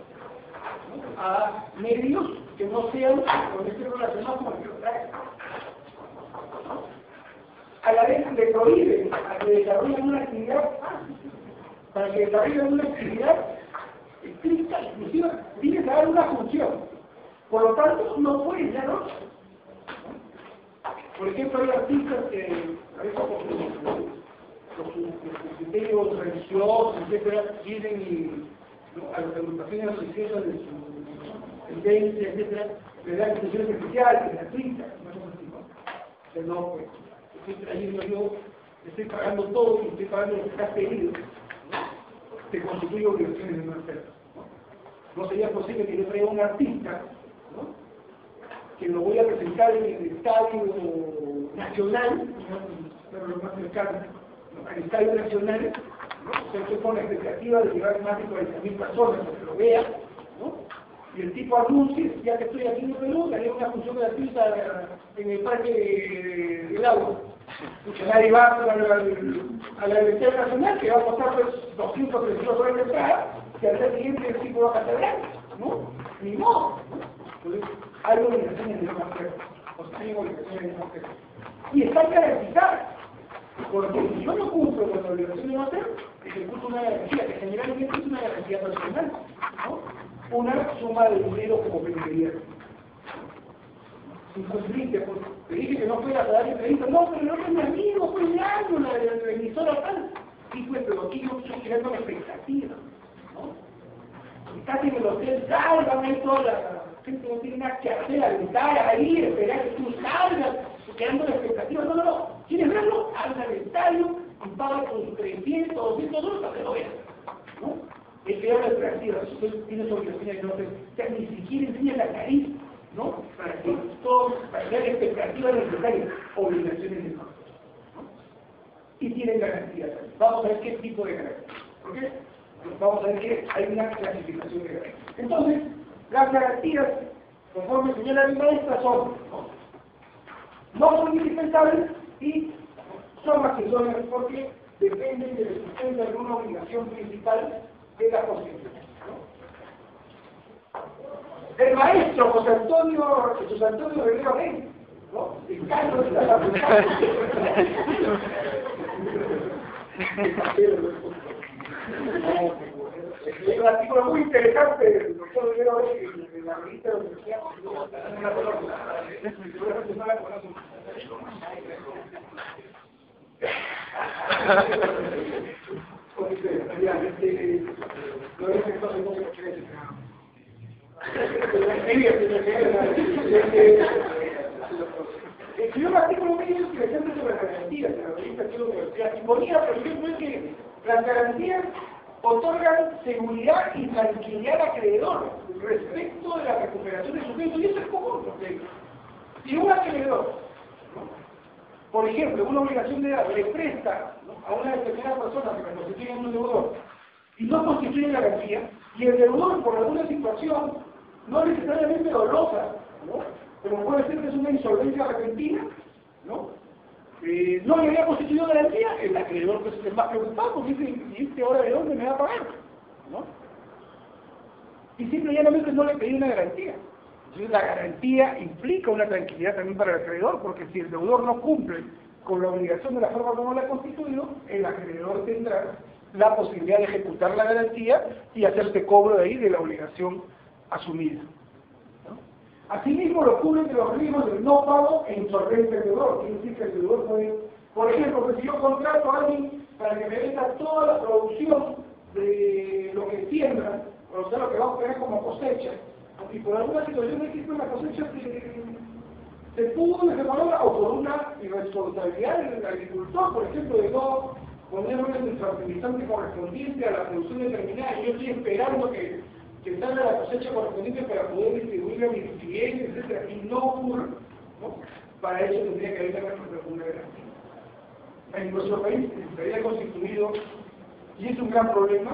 a medios que no sean con este relacionado con el que lo trae. A la vez le prohíben a que desarrollen una actividad, para que desarrollen una actividad estricta, exclusiva, tiene que dar una función. Por lo tanto, no puede dar otra. Por ejemplo, hay artistas que a veces por sus criterios religiosos, etcétera, vienen a las agrupaciones religiosas de su tendencia, etcétera, le dan instituciones especiales, de artistas, pero no, pues, estoy trayendo yo, estoy pagando todo y estoy pagando lo que está pedido, ¿no? Se constituye obligaciones de no hacerlo. No sería posible que yo traiga un artista, ¿no? Que lo voy a presentar en el estadio nacional, pero lo más cercano, el estadio nacional, ¿no? Se hace con la expectativa de llevar más de 40.000 personas para que lo vean, ¿no? Y el tipo anuncie, ya que estoy aquí en Perú, haré una función gratuita en el parque del agua. Nadie va a la Universidad Nacional, que va a costar pues 200 $300 de entrada, que al día siguiente el tipo va a catedral, ¿no? Ni modo, ¿no? Entonces, hay obligaciones de no hacer, o sea, hay obligaciones de no hacer. Y están garantizadas, porque si yo no cumplo con la obligación de no hacer, ejecuto una garantía, que generalmente es una garantía personal, ¿no? Una suma de dinero como peluquería. Incumpliste, pues, te dije que no fueras a dar entrevista, no, pero no es mi amigo, fue mi año, la emisora tal. Sí, pues, pero aquí yo estoy creando una expectativa, ¿no? Estás en el hotel tal, van a ir toda la gente no tiene nada que hacer, a gritar ahí, esperar que tú salgas, creando la expectativa. No. ¿Quieres verlo? Anda al estadio y paga con 300 o $200 para que lo veas, ¿no? El que habla de expectativa, tienes obligaciones de no hacer, o sea, ni siquiera enseña la nariz, ¿no? Para que todos, para que haya expectativas necesarias, obligaciones de no hacer, ¿no? Y tienen garantías. Vamos a ver qué tipo de garantías. ¿Por qué? Vamos a ver que hay una clasificación de garantías. Entonces, las garantías, conforme señala mi maestra, no son indispensables y son accesorias porque dependen de la existencia de alguna obligación principal de la Constitución, ¿no? El maestro José Antonio Rivera Rey, ¿no? El caso de la facultad. Es un artículo muy interesante del doctor Rivera Rey en la revista de la Universidad. Escribió un artículo muy interesante sobre las garantías en la revista Aquí la Universidad y ponía, por ejemplo, que las garantías otorgan seguridad y tranquilidad al acreedor respecto de la recuperación de su crédito, y eso es común, porque si un acreedor, ¿no?, por ejemplo, una obligación de edad le presta, ¿no?, a una determinada persona que se constituye en un deudor y no constituye garantía, y el deudor por alguna situación no necesariamente dolosa, ¿no?, como puede ser que es una insolvencia repentina, ¿no?, no le había constituido garantía, el acreedor pues es más preocupado porque dice, ¿y este ahora de dónde me va a pagar?, ¿no? Y simple y llanamente no le pedí una garantía. Entonces la garantía implica una tranquilidad también para el acreedor, porque si el deudor no cumple con la obligación de la forma como la ha constituido, el acreedor tendrá la posibilidad de ejecutar la garantía y hacerse cobro de ahí de la obligación asumida. Asimismo, lo cubren de los riesgos del no pago e insolvencia del deudor. Quiere decir que el deudor puede, por ejemplo, que si yo contrato a alguien para que me venda toda la producción de lo que siembra, o sea, lo que va a obtener como cosecha, y por alguna situación existe una cosecha se pudo desmalogra, o por una irresponsabilidad del agricultor, por ejemplo, de no poner un fertilizante correspondiente a la producción determinada, y yo estoy esperando que salga la cosecha correspondiente para poder distribuirla a mis clientes, etc. Y no ocurre, ¿no? Para eso tendría que haber una garantía. En nuestro país se había constituido, y es un gran problema,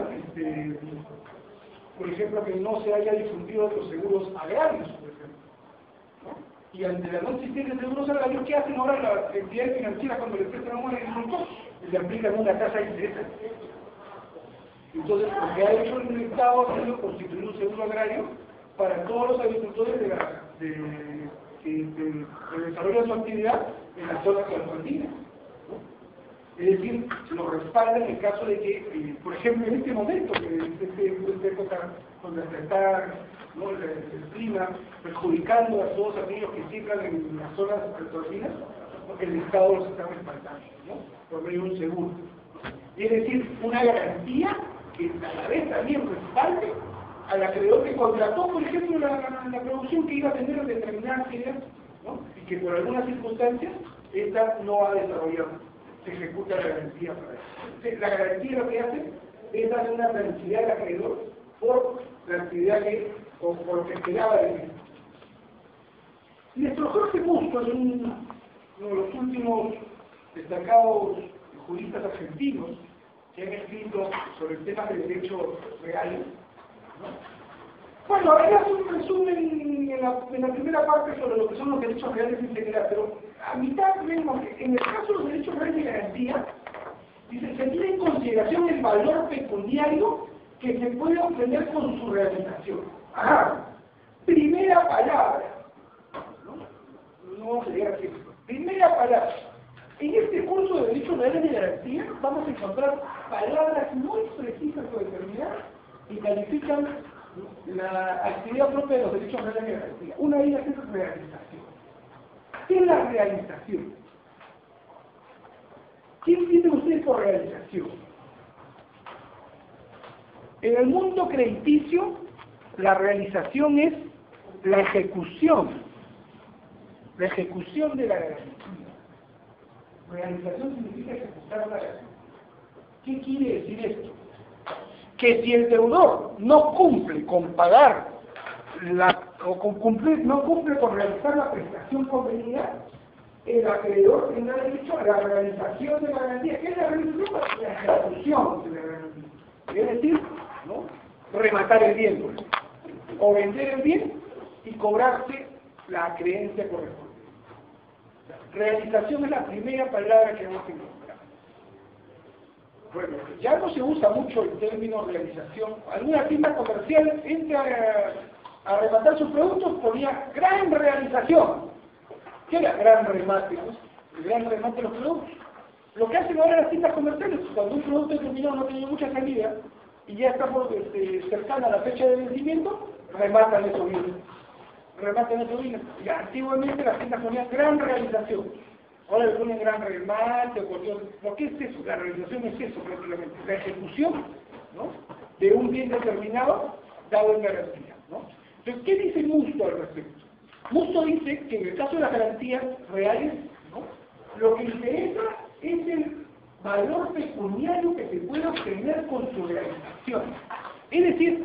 por ejemplo, que no se haya difundido los seguros agrarios, por ejemplo, ¿no? Y ante la no existencia de seguros agrarios, ¿qué hacen ahora las entidades financieras cuando le prestan a un agricultor? Le aplican una tasa de interés. Entonces, lo que ha hecho el Estado ha sido constituir un seguro agrario para todos los agricultores que desarrollan su actividad en las zonas andinas, ¿no? Es decir, lo respalda en el caso de que, por ejemplo, en este momento, en esta época donde se está, ¿no?, el clima perjudicando a todos aquellos que siembran en las zonas altoandinas, el Estado los está respaldando, ¿no?, por medio de un seguro. Es decir, una garantía que a la vez también respalde al acreedor que contrató, por ejemplo, la producción que iba a tener determinadas actividades, ¿no?, y que por algunas circunstancias esta no ha desarrollado. Se ejecuta la garantía para eso. La garantía lo que hace es darle una tranquilidad al acreedor por la actividad o por lo que esperaba de él. Nuestro Jorge Musco es uno de los últimos destacados juristas argentinos que han escrito sobre el tema del derecho real, ¿no? Bueno, él hace un resumen en la primera parte sobre lo que son los derechos reales en general, pero a mitad vemos que en el caso de los derechos reales de garantía, dice, se tiene en consideración el valor pecuniario que se puede obtener con su realización. Ajá. Primera palabra, no vamos a llegar aquí. Primera palabra. En este curso de derechos reales de garantía vamos a encontrar palabras muy precisas o determinadas y califican la actividad propia de los derechos reales de garantía. Una de ellas es realización. ¿Qué es la realización? ¿Qué entienden ustedes por realización? En el mundo crediticio, la realización es la ejecución de la garantía. Realización significa ejecutar la garantía. ¿Qué quiere decir esto? Que si el deudor no cumple con pagar no cumple con realizar la prestación convenida, el acreedor tendrá derecho a la realización de la garantía. ¿Qué es la realización? La ejecución de la garantía. Es decir, ¿no?, rematar el bien, pues, o vender el bien y cobrarse la creencia correspondiente. Realización es la primera palabra que vamos a encontrar. Bueno, ya no se usa mucho el término realización. Alguna tienda comercial entra a rematar sus productos, ponía gran realización. ¿Qué era gran remate? Pues, el gran remate de los productos. Lo que hacen ahora las tiendas comerciales, cuando un producto determinado no tiene mucha salida y ya está cercana a la fecha de vencimiento, rematan eso bien. Y antiguamente las tiendas ponían gran realización. Ahora le ponen gran remate o cualquier... ¿Lo que es eso? La realización es eso prácticamente, la ejecución, ¿no?, de un bien determinado dado en garantía, ¿no? Entonces, ¿qué dice Musto al respecto? Musto dice que en el caso de las garantías reales, ¿no?, lo que interesa es el valor pecuniario que se puede obtener con su realización. Es decir,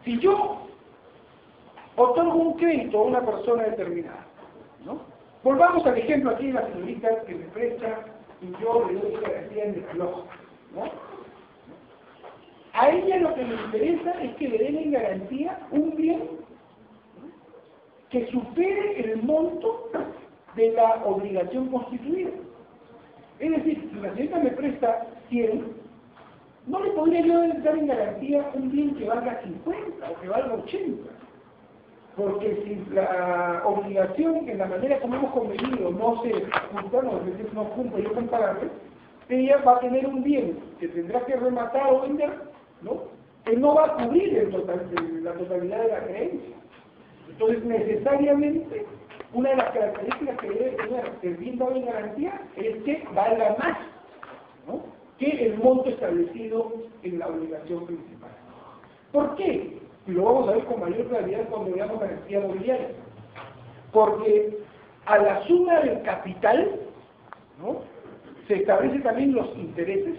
si yo otorgo un crédito a una persona determinada, ¿no? Volvamos al ejemplo aquí de la señorita que me presta y yo le doy garantía en el reloj, ¿no? A ella lo que le interesa es que le den en garantía un bien, ¿no?, que supere el monto de la obligación constituida. Es decir, si la señorita me presta 100, no le podría yo dar en garantía un bien que valga 50 o que valga 80. Porque si la obligación, en la manera como hemos convenido, no se junta, no junta yo con pagarle, ella va a tener un bien que tendrá que rematar o vender, ¿no?, que no va a cubrir la totalidad de la creencia. Entonces, necesariamente, una de las características que debe tener el bien dado en garantía es que valga más, ¿no?, que el monto establecido en la obligación principal. ¿Por qué? Y lo vamos a ver con mayor claridad cuando veamos garantía mobiliaria. Porque a la suma del capital, ¿no?, se establecen también los intereses,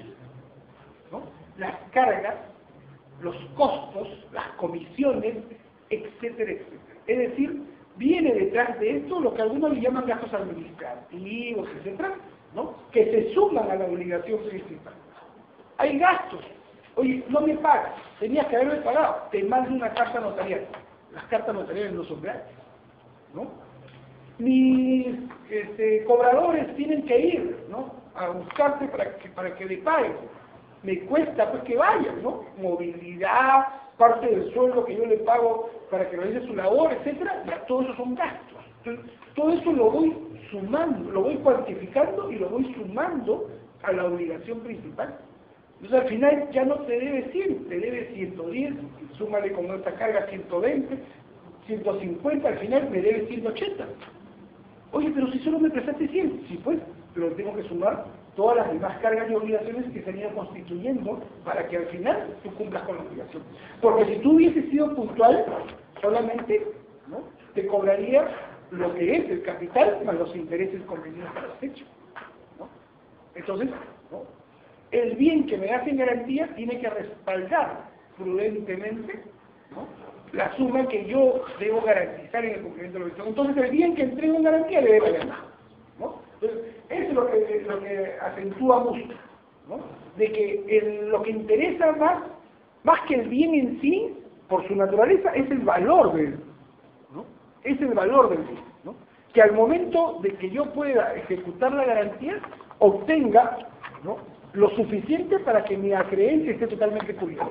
¿no?, las cargas, los costos, las comisiones, etcétera, etcétera. Es decir, viene detrás de esto lo que algunos le llaman gastos administrativos, etcétera, ¿no?, que se suman a la obligación principal. Hay gastos. Oye, no me pagas, tenías que haberme pagado, te mando una carta notarial. Las cartas notariales no son gratis, ¿no? Mis cobradores tienen que ir, ¿no?, a buscarte para que le paguen. Me cuesta pues que vayan, ¿no? Movilidad, parte del sueldo que yo le pago para que realice su labor, etcétera, ya todo eso son gastos. Entonces, todo eso lo voy sumando, lo voy cuantificando y lo voy sumando a la obligación principal. Entonces al final ya no te debe 100, te debe 110, súmale con esta carga 120, 150, al final me debe 180. Oye, pero si solo me prestaste 100, sí pues, pero tengo que sumar todas las demás cargas y obligaciones que se han ido constituyendo para que al final tú cumplas con la obligación. Porque si tú hubieses sido puntual, solamente, ¿no?, te cobraría lo que es el capital más los intereses convenidos para la fecha, ¿no? Entonces, ¿no?, el bien que me hace en garantía tiene que respaldar prudentemente, ¿no?, la suma que yo debo garantizar en el cumplimiento de la obligación. Entonces el bien que entrego en garantía le debe ganar, ¿no? Entonces, eso es lo que acentúa mucho, ¿no?, de que lo que interesa más que el bien en sí, por su naturaleza, es el valor de él, ¿no? Es el valor del bien, ¿no?, que al momento de que yo pueda ejecutar la garantía, obtenga, ¿no?, lo suficiente para que mi acreencia esté totalmente cubierta.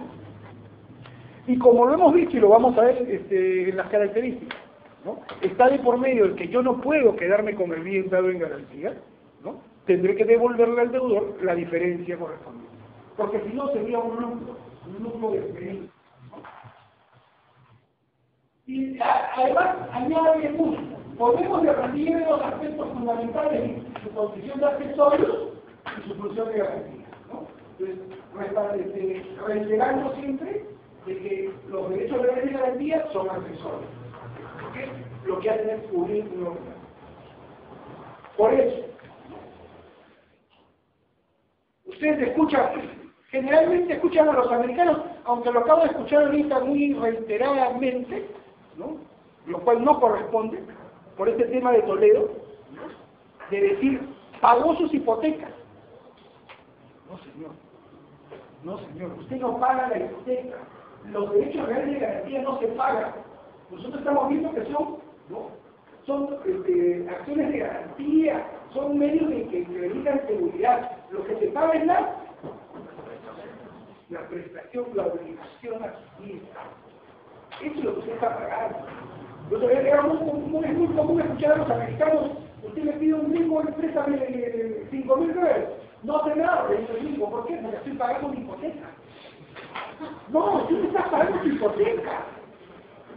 Y como lo hemos visto y lo vamos a ver en las características, ¿no?, está de por medio el que yo no puedo quedarme con el bien dado en garantía, ¿no?, tendré que devolverle al deudor la diferencia correspondiente. Porque si no sería un lucro de crédito, ¿no? Y además añade mucho. Podemos definir los aspectos fundamentales en su condición de accesorios y su función de garantía, ¿no? Entonces, reiterando siempre de que los derechos legales de garantía son accesorios, ¿okay? Lo que hacen es cubrir una obligación. Por eso, ustedes generalmente escuchan a los americanos, aunque lo acabo de escuchar ahorita muy reiteradamente, ¿no?, lo cual no corresponde, por este tema de Toledo, ¿no?, de decir, pagó sus hipotecas. No, señor. No, señor. Usted no paga la hipoteca. Los derechos reales de garantía no se pagan. Nosotros estamos viendo que son, ¿no?, son acciones de garantía, son medios de que acreditan seguridad. Lo que se paga es la prestación, la obligación adquirida. Eso es lo que usted está pagando. Entonces, era muy común escuchar a los americanos: usted me pide un gringo, préstame $5,000. No hace nada, le digo el gringo. ¿Por qué? Porque estoy pagando una hipoteca. No, tú no estás pagando tu hipoteca.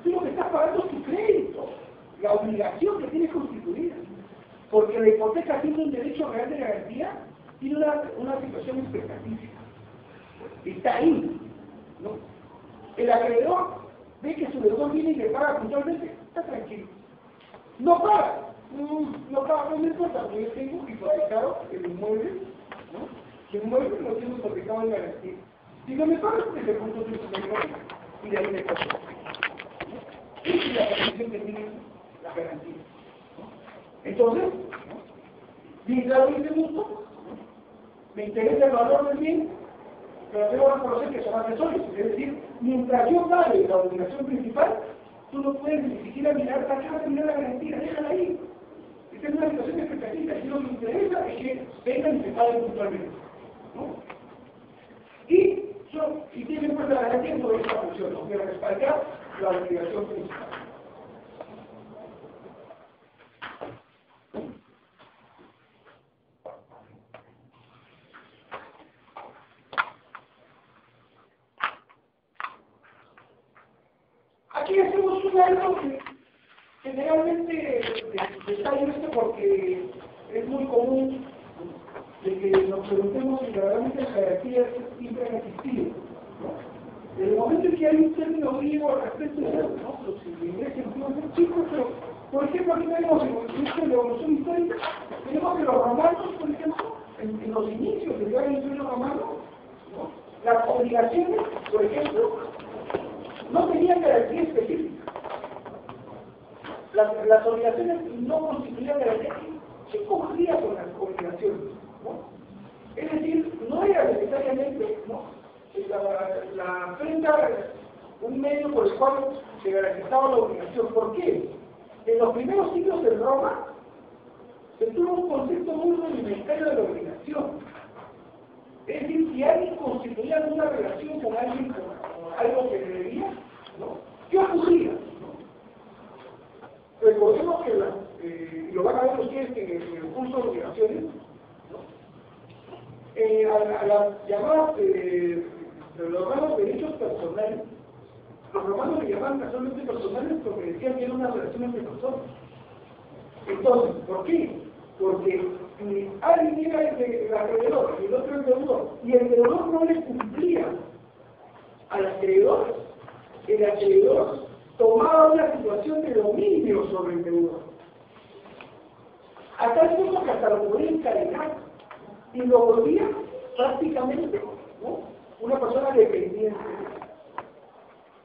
Tú lo que estás pagando es tu crédito, la obligación que tienes constituida. Porque la hipoteca, siendo un derecho real de garantía, tiene una situación expectativa. Está ahí, ¿no? El acreedor ve que su deudor viene y le paga puntualmente, está tranquilo. No paga, no me importa, porque yo tengo hipotecado el inmueble, ¿no? El inmueble lo tengo hipotecado en garantía. Si no me paga, pues le pongo su hipoteca y de ahí me pago. Esa es la condición que tiene la garantía. Entonces, mientras dice mucho, me interesa el valor del bien, pero debo reconocer que son accesorios. Es decir, mientras yo pague la obligación principal, tú no puedes ni siquiera mirar para acá, mirar la garantía, déjala ahí. Esta es una situación expectativa. Y lo que me interesa es que vengan y se paguen puntualmente, ¿no? Y tienen pues la garantía sobre esta función, ¿no? De respaldar la obligación principal. Aquí hacemos un algo que generalmente detallo esto porque es muy común de que nos preguntemos si verdaderamente las jerarquías siempre han existido, ¿no? Desde el momento en que hay un término griego al respecto de eso, ¿no? Los ingleses pueden ser chicos, pero por ejemplo aquí tenemos en la evolución histórica, tenemos que los romanos, por ejemplo, en los inicios del gran imperio romano, ¿no? Las obligaciones, por ejemplo, no tenían garantía específica. Las obligaciones no constituían garantía. ¿Qué cogía con las obligaciones? ¿No? Es decir, no era necesariamente, ¿no?, la prenda un medio por el cual se garantizaba la obligación. ¿Por qué? En los primeros siglos de Roma se tuvo un concepto muy rudimentario de la obligación. Es decir, si alguien constituía alguna relación con alguien, con algo que le debía, ¿no?, ¿qué ocurría? Recordemos que, lo van a ver ustedes en el curso de obligaciones, ¿no?, a las llamadas los llamados derechos personales, los romanos le llamaban casualmente personales porque decían que era una relación entre personas. Entonces, ¿por qué? Porque alguien era el acreedor y el otro el deudor, y el deudor no le cumplía al acreedor, el acreedor tomaba una situación de dominio sobre el deudor. A tal punto que hasta lo podía encadenar y lo volvía prácticamente, ¿no?, una persona dependiente.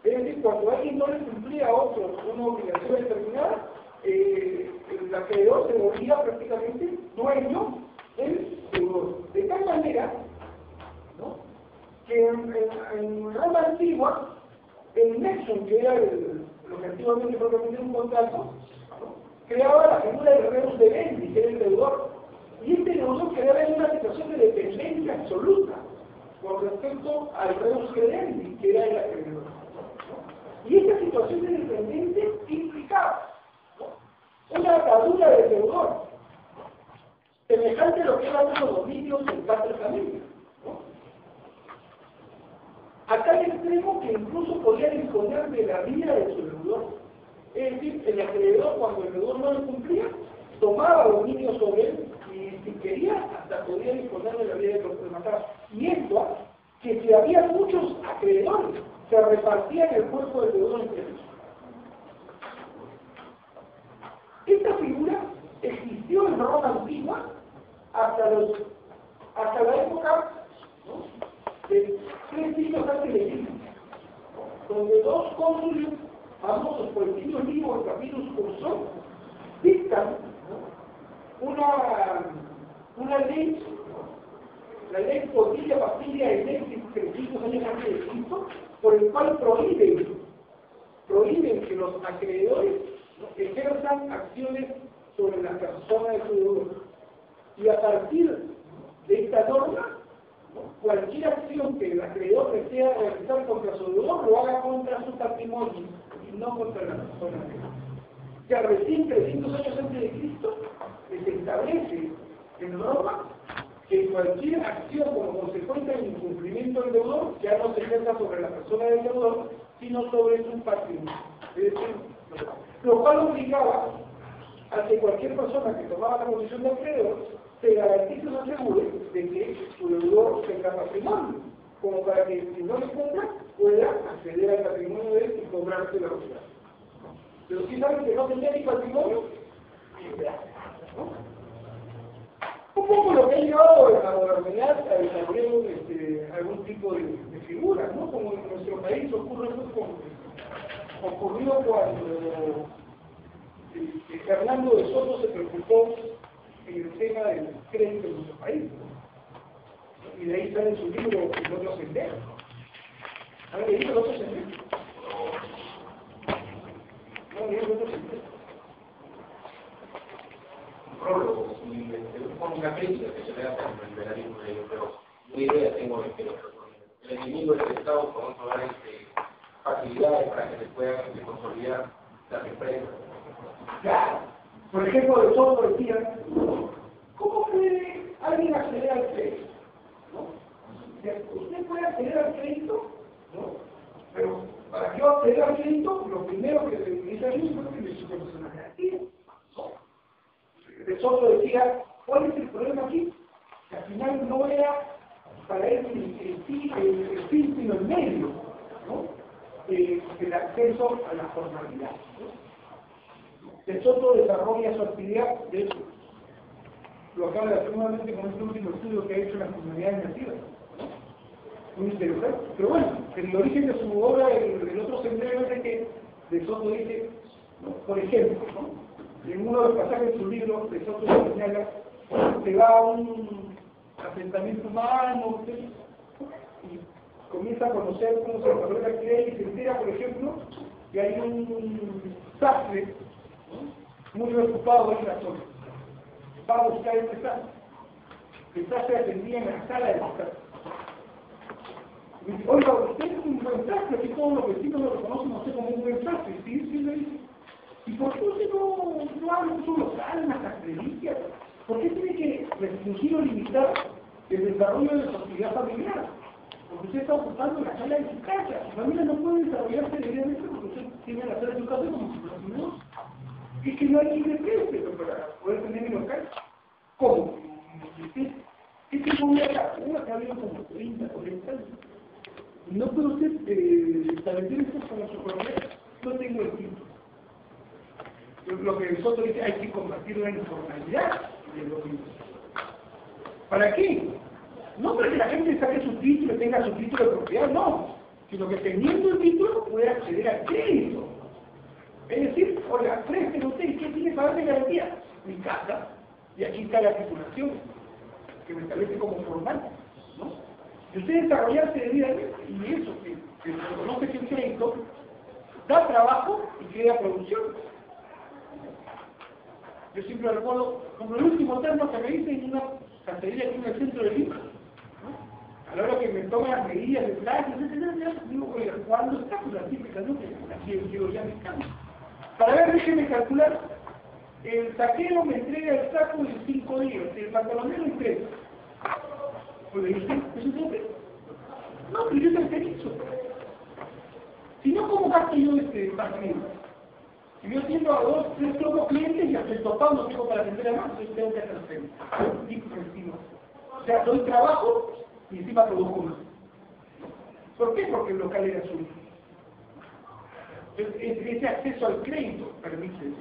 Es decir, cuando alguien no le cumplía a otro una obligación determinada, el acreedor se volvía prácticamente dueño del deudor. De tal manera, ¿no?, que en Roma antigua, el nexum, que era lo que antiguamente propiamente era un contrato, ¿no?, creaba la figura del reus debendi, que era el deudor. Y este deudor quedaba en una situación de dependencia absoluta con respecto al reus credendi, que era el acreedor. Y esta situación de dependencia implicaba, ¿no?, una atadura del deudor, semejante a lo que eran los dominios en patria familia, ¿no?, a tal extremo que incluso podía disponer de la vida de su deudor. Es decir, el acreedor, cuando el deudor no lo cumplía, tomaba dominio sobre él y si quería, hasta podía disponer de la vida de los que mataba. Y esto, que si había muchos acreedores, se repartían el cuerpo del deudor entre ellos. Esta figura existió en Roma antigua hasta la época, ¿no?, de 3 siglos antes de Cristo, donde 2 cónsules famosos por el siglo vivo, el Papyrus Cursor, dictan, ¿no?, una ley, la ley Portilla Papilia de México, 300 años antes de Cristo, por el cual prohíben que los acreedores, ¿no?, ejerzan acciones sobre la persona de su deudor. Y a partir de esta norma, ¿no?, cualquier acción que el acreedor desea realizar contra su deudor lo haga contra su patrimonio y no contra la persona de él. Ya recién 300 años antes de Cristo se establece en Roma que cualquier acción como consecuencia del incumplimiento del deudor ya no se ejerza sobre la persona del deudor, sino sobre su patrimonio. Es decir, lo cual obligaba ante cualquier persona que tomaba la posición de acreedor, se garantice o se asegure de que su deudor tenga patrimonio, como para que si no le compra, pueda acceder al patrimonio de él y cobrarse la propiedad. Pero si saben que no tenía ni patrimonio, ¿no? Un poco lo que ha llevado a la modernidad a desarrollar algún tipo de figura, ¿no? Como en nuestro país ocurrió cuando Fernando de Soto se preocupó en el tema del crédito en nuestro país, ¿no? Y de ahí sale su libro El otro sendero. ¿Han leído El otro sendero? ¿No han leído El otro sendero? Prólogo, y pongo una crítica que se le hace al liberalismo de ellos, pero una idea tengo de que el enemigo del Estado podemos dar facilidades para que se puedan consolidar las empresas. Claro. Por ejemplo, de Soto decía, ¿cómo puede alguien acceder al crédito? ¿No? ¿Usted puede acceder al crédito? ¿No? Pero para yo acceder al crédito, lo primero que se utiliza es que necesito una garantía. ¿No? De Soto decía, ¿cuál es el problema aquí? Que al final no era para él el fin, sino el medio, ¿no? El acceso a la formalidad, ¿no? De Soto desarrolla su actividad, de hecho, lo acaba de hacer nuevamente con este último estudio que ha hecho en las comunidades nativas, ¿no? Muy interesante. Pero bueno, el origen de su obra, el otro sendero es de que De Soto dice, ¿no? Por ejemplo, ¿no? En uno de los pasajes de su libro, De Soto señala, se va a un asentamiento humano, y comienza a conocer cómo se desarrolla la actividad y se entera, por ejemplo, que hay un sastre, ¿no? Muy preocupado en la zona. Va a buscar este sastre. El sastre atendía en la sala de sastre. Y dice, oiga, usted es un buen sastre, aquí todos los vecinos lo reconocen a usted como un buen sastre. Sí, le dice. ¿Y por qué usted no habla en su local, en las sastrerías? ¿Por qué tiene que restringir o limitar el desarrollo de su actividad familiar? Porque usted está ocupando la sala de su casa. Su familia no puede desarrollarse libremente porque usted tiene la sala de su casa como si fuera su negocio. Es que no hay libre préstamo para poder tener mi local. ¿Cómo? ¿Qué tiempo voy a dar? Una que ha habido como 30, 40 años. ¿No puede usted establecer esto para su propiedad? No tengo el tiempo. Lo que nosotros dice, hay que convertirlo en informalidad de los mismos. ¿Para qué? No para que la gente saque su título y tenga su título de propiedad, no. Sino que teniendo el título puede acceder al crédito. Es decir, oiga, présteme usted, ¿qué tiene para dar de garantía? Mi casa. Y aquí está la titulación, que me establece como formal, ¿no? Y usted desarrollarse debidamente, y eso, que se reconoce que el crédito da trabajo y crea producción. Yo siempre recuerdo, como el último termo que me hice en una cafetería aquí en el centro de Lima, ¿no? A la hora que me toman las medidas de plazas, digo, oye, ¿cuándo está? Pues la típica, ¿no? Que aquí quiero ya mi cambio. Para ver, déjeme calcular, el saquero me entrega el saco en 5 días, el pantalonero en 3. Pues le dije, ¿eso es hombre? No, pero yo te autorizo. Si no, ¿cómo gasto yo patrimonio? Si yo atiendo a 2, 3 clientes y hasta el topado no tengo para atender a más, entonces tengo que hacer encima. O sea, doy trabajo y encima produzco más. ¿Por qué? Porque el local era suyo. Ese acceso al crédito permite eso.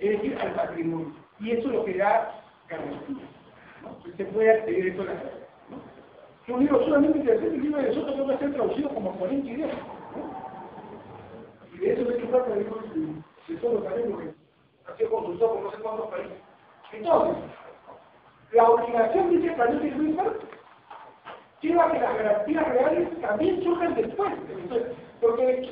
Es decir, al patrimonio. Y eso es lo que da garantía, ¿no? Se puede acceder a eso a la garantía, ¿no? Es un libro solamente interesante, el libro de Soto que va a ser traducido como 40 idiomas, ¿no? Y de eso se trata de todos los países que ha sido consultado por no sé cuántos países. Entonces, la obligación, dice Planete Luisberg, lleva a que las garantías reales también surjan después. Porque,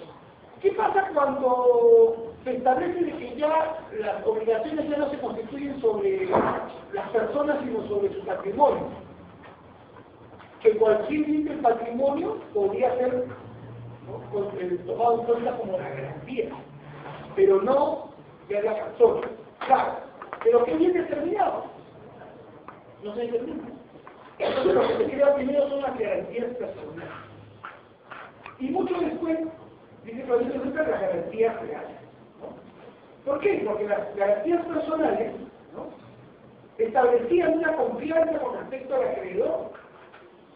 ¿qué pasa cuando se establece de que ya las obligaciones ya no se constituyen sobre las personas, sino sobre su patrimonio? Que cualquier bien del patrimonio podría ser, ¿no?, tomado en cuenta como la garantía, pero no de la persona. Claro, pero que bien determinado. No se determina. Entonces lo que se crea primero son las garantías personales. Y mucho después, dice Claudio, las garantías reales, ¿no? ¿Por qué? Porque las garantías personales, ¿no?, establecían una confianza con respecto al acreedor,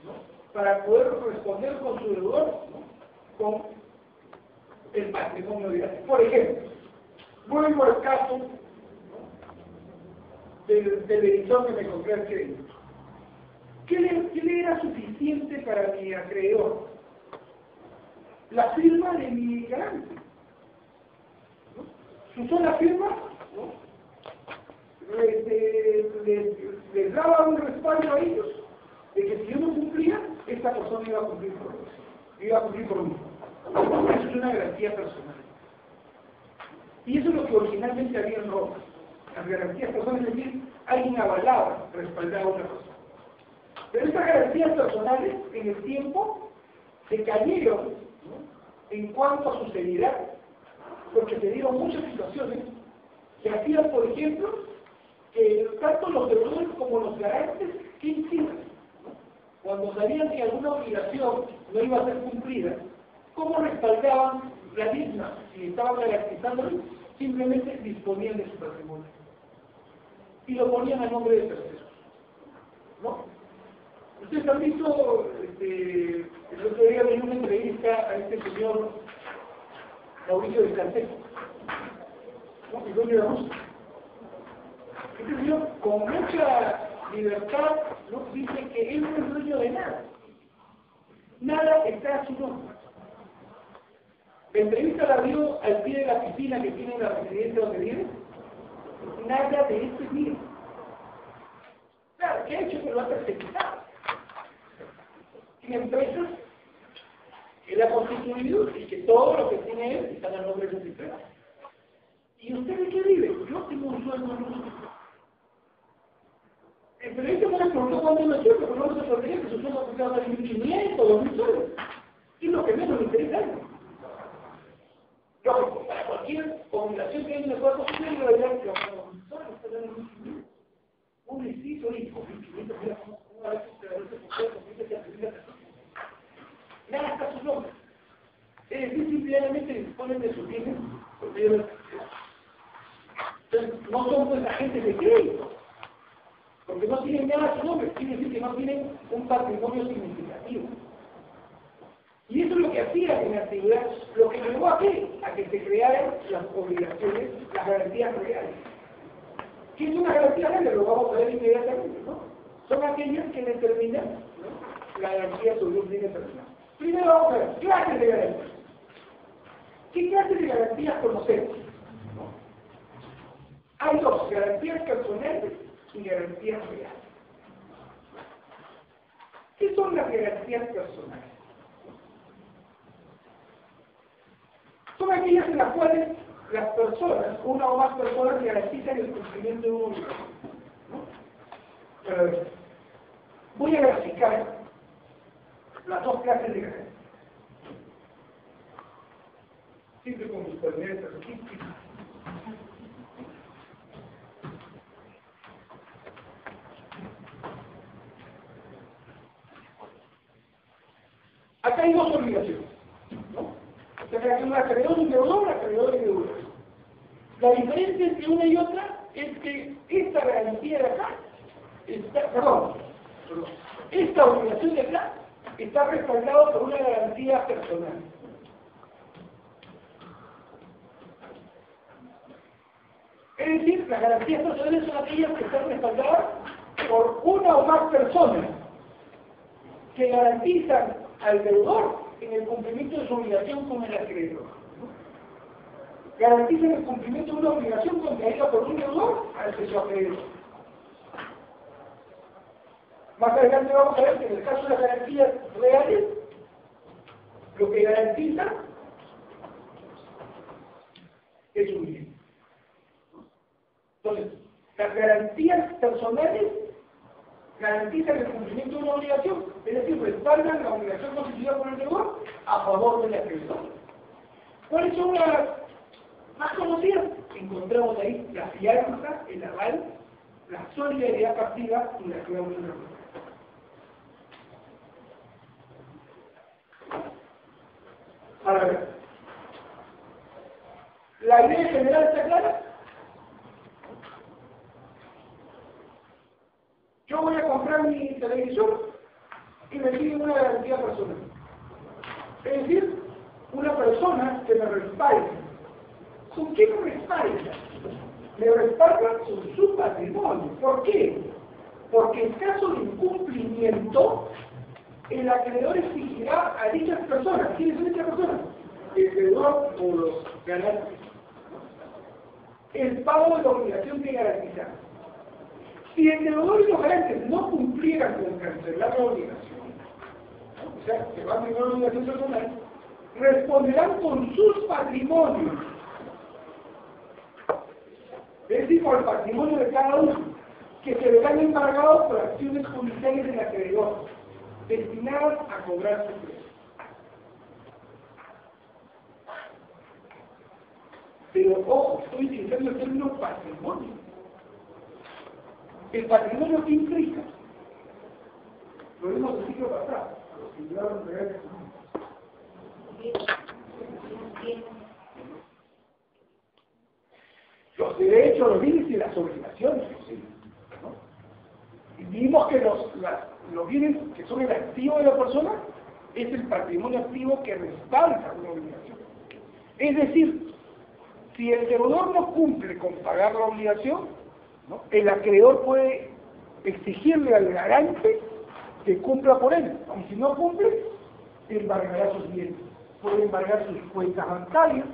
¿no?, para poder responder con su deudor, ¿no?, con el patrimonio de la. Por ejemplo, vuelvo al caso, ¿no?, del editor que me compré el crédito. ¿Qué le era suficiente para mi acreedor? La firma de mi garante, ¿no? Su sola firma, ¿no?, les daba un respaldo a ellos de que si yo no cumplía, esta persona iba a cumplir por mí. Eso es una garantía personal. Y eso es lo que originalmente había en Roma. Las garantías personales, es decir, alguien avalaba, respaldaba a otra persona. Pero estas garantías personales, en el tiempo, se cayeron, ¿no?, en cuanto a su seriedad, porque se dieron muchas situaciones que hacían, por ejemplo, que tanto los deudores como los garantes, ¿qué hicieron? ¿No? Cuando sabían que alguna obligación no iba a ser cumplida, ¿cómo respaldaban la misma? Si estaban garantizando, simplemente disponían de su patrimonio y lo ponían a nombre de terceros, ¿no? Ustedes han visto, el otro día leí una entrevista a este señor Mauricio de Canseco, ¿no?, el dueño de Rusia. Este señor, con mucha libertad, ¿no?, dice que él no es dueño de nada. Nada está a su nombre. La entrevista la dio al pie de la piscina que tiene la residencia donde vive. Nada de esto es mío. Claro, ¿qué ha hecho? Que lo ha perseguido. Tiene empresas que él ha constituido y que todo lo que tiene él está a nombre de sus empresas. ¿Y usted de qué vive? Yo tengo un sueldo en el periodista no le preguntó cuánto me sueldo, pero no se sorprende que su sueldo costaba 1.500 o 2.000 soles. Y lo que menos le interesa es. Lógico, para cualquier combinación que hay en el cuerpo, yo le voy a decir que un inciso y con 1.500, mira cómo a veces se reduce por todo, nada está a su nombre. Es decir, simplemente disponen de sus bienes, entonces no son pues agentes de crédito, porque no tienen nada a su nombre, quiere decir que no tienen un patrimonio significativo. Y eso es lo que hacía en la antigüedad, lo que llevó a qué? A que se crearan las obligaciones, las garantías reales. ¿Qué es una garantía real? Lo vamos a ver inmediatamente, ¿no? Son aquellas que determinan, ¿no?, la garantía sobre un bien personal. Primero vamos a ver, clases de garantías. ¿Qué clases de garantías conocemos? ¿No? Hay dos, garantías personales y garantías reales. ¿Qué son las garantías personales? Son aquellas en las cuales las personas, una o más personas, garantizan el cumplimiento de una obligación, ¿no? Voy a graficar las dos clases de garantías. Siempre con mis coordenadas aquí. Acá hay dos obligaciones, ¿no? Se refiere a un acreedor y un deudor, acreedor y deudor. La diferencia entre una y otra es que esta garantía de acá esta obligación de acá está respaldada por una garantía personal. Es decir, las garantías personales son aquellas que están respaldadas por una o más personas que garantizan al deudor en el cumplimiento de su obligación con el acreedor. Garantizan el cumplimiento de una obligación contraída por un deudor al que su acreedor. Más adelante vamos a ver que en el caso de las garantías reales, lo que garantiza es un bien. Entonces, las garantías personales garantizan el cumplimiento de una obligación, es decir, respaldan la obligación constituida por el deudor a favor del acreedor. ¿Cuáles son las más conocidas? Encontramos ahí la fianza, el aval, la solidaridad pasiva y la cláusula. Ahora ver, la idea general está clara. le respaldan. ¿Con qué le respaldan? Le respaldan con su patrimonio. ¿Por qué? Porque en caso de incumplimiento, el acreedor exigirá a dichas personas. ¿Quiénes son dichas personas? El acreedor o los garantes. El pago de la obligación que garantizar. Si el deudor y los garantes no cumplieran con cancelar la obligación, o sea, que va a tener una obligación personal, responderán con sus patrimonios. Es decir, por el patrimonio de cada uno, que se verán embargados por acciones judiciales del acreedor, destinadas a cobrar su precio. Pero, ojo, estoy utilizando el término patrimonio. El patrimonio, ¿qué implica? Lo vimos el ciclo pasado, los que llevaron reales comunes. Los derechos, los bienes y las obligaciones, ¿no? Y vimos que los bienes que son el activo de la persona es el patrimonio activo que respalda una obligación. Es decir, si el deudor no cumple con pagar la obligación, ¿no?, el acreedor puede exigirle al garante que cumpla por él. Y si no cumple, embargará sus bienes. Puede embargar sus cuentas bancarias,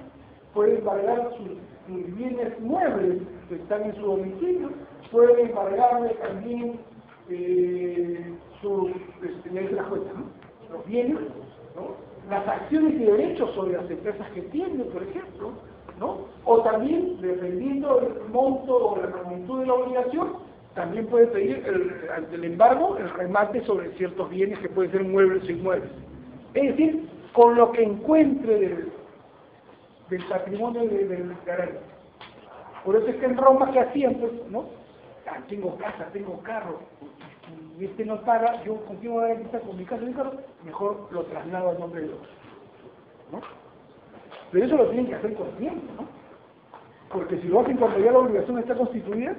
puede embargar sus bienes muebles que están en su domicilio, puede embargarle también sus las cuentas, ¿no?, los bienes, ¿no?, las acciones y derechos sobre las empresas que tiene, por ejemplo, ¿no? O también, dependiendo del monto o la magnitud de la obligación, también puede pedir ante el embargo el remate sobre ciertos bienes que pueden ser muebles o inmuebles. Es decir, con lo que encuentre del patrimonio del garante. Por eso es que en Roma, ¿qué hacían? Pues, ¿no? Ah, tengo casa, tengo carro, y este no paga, yo con quién voy a garantizar, con mi casa y mi carro, mejor lo traslado al nombre de otro, ¿no? Pero eso lo tienen que hacer con tiempo, ¿no? Porque si lo hacen cuando ya la obligación está constituida,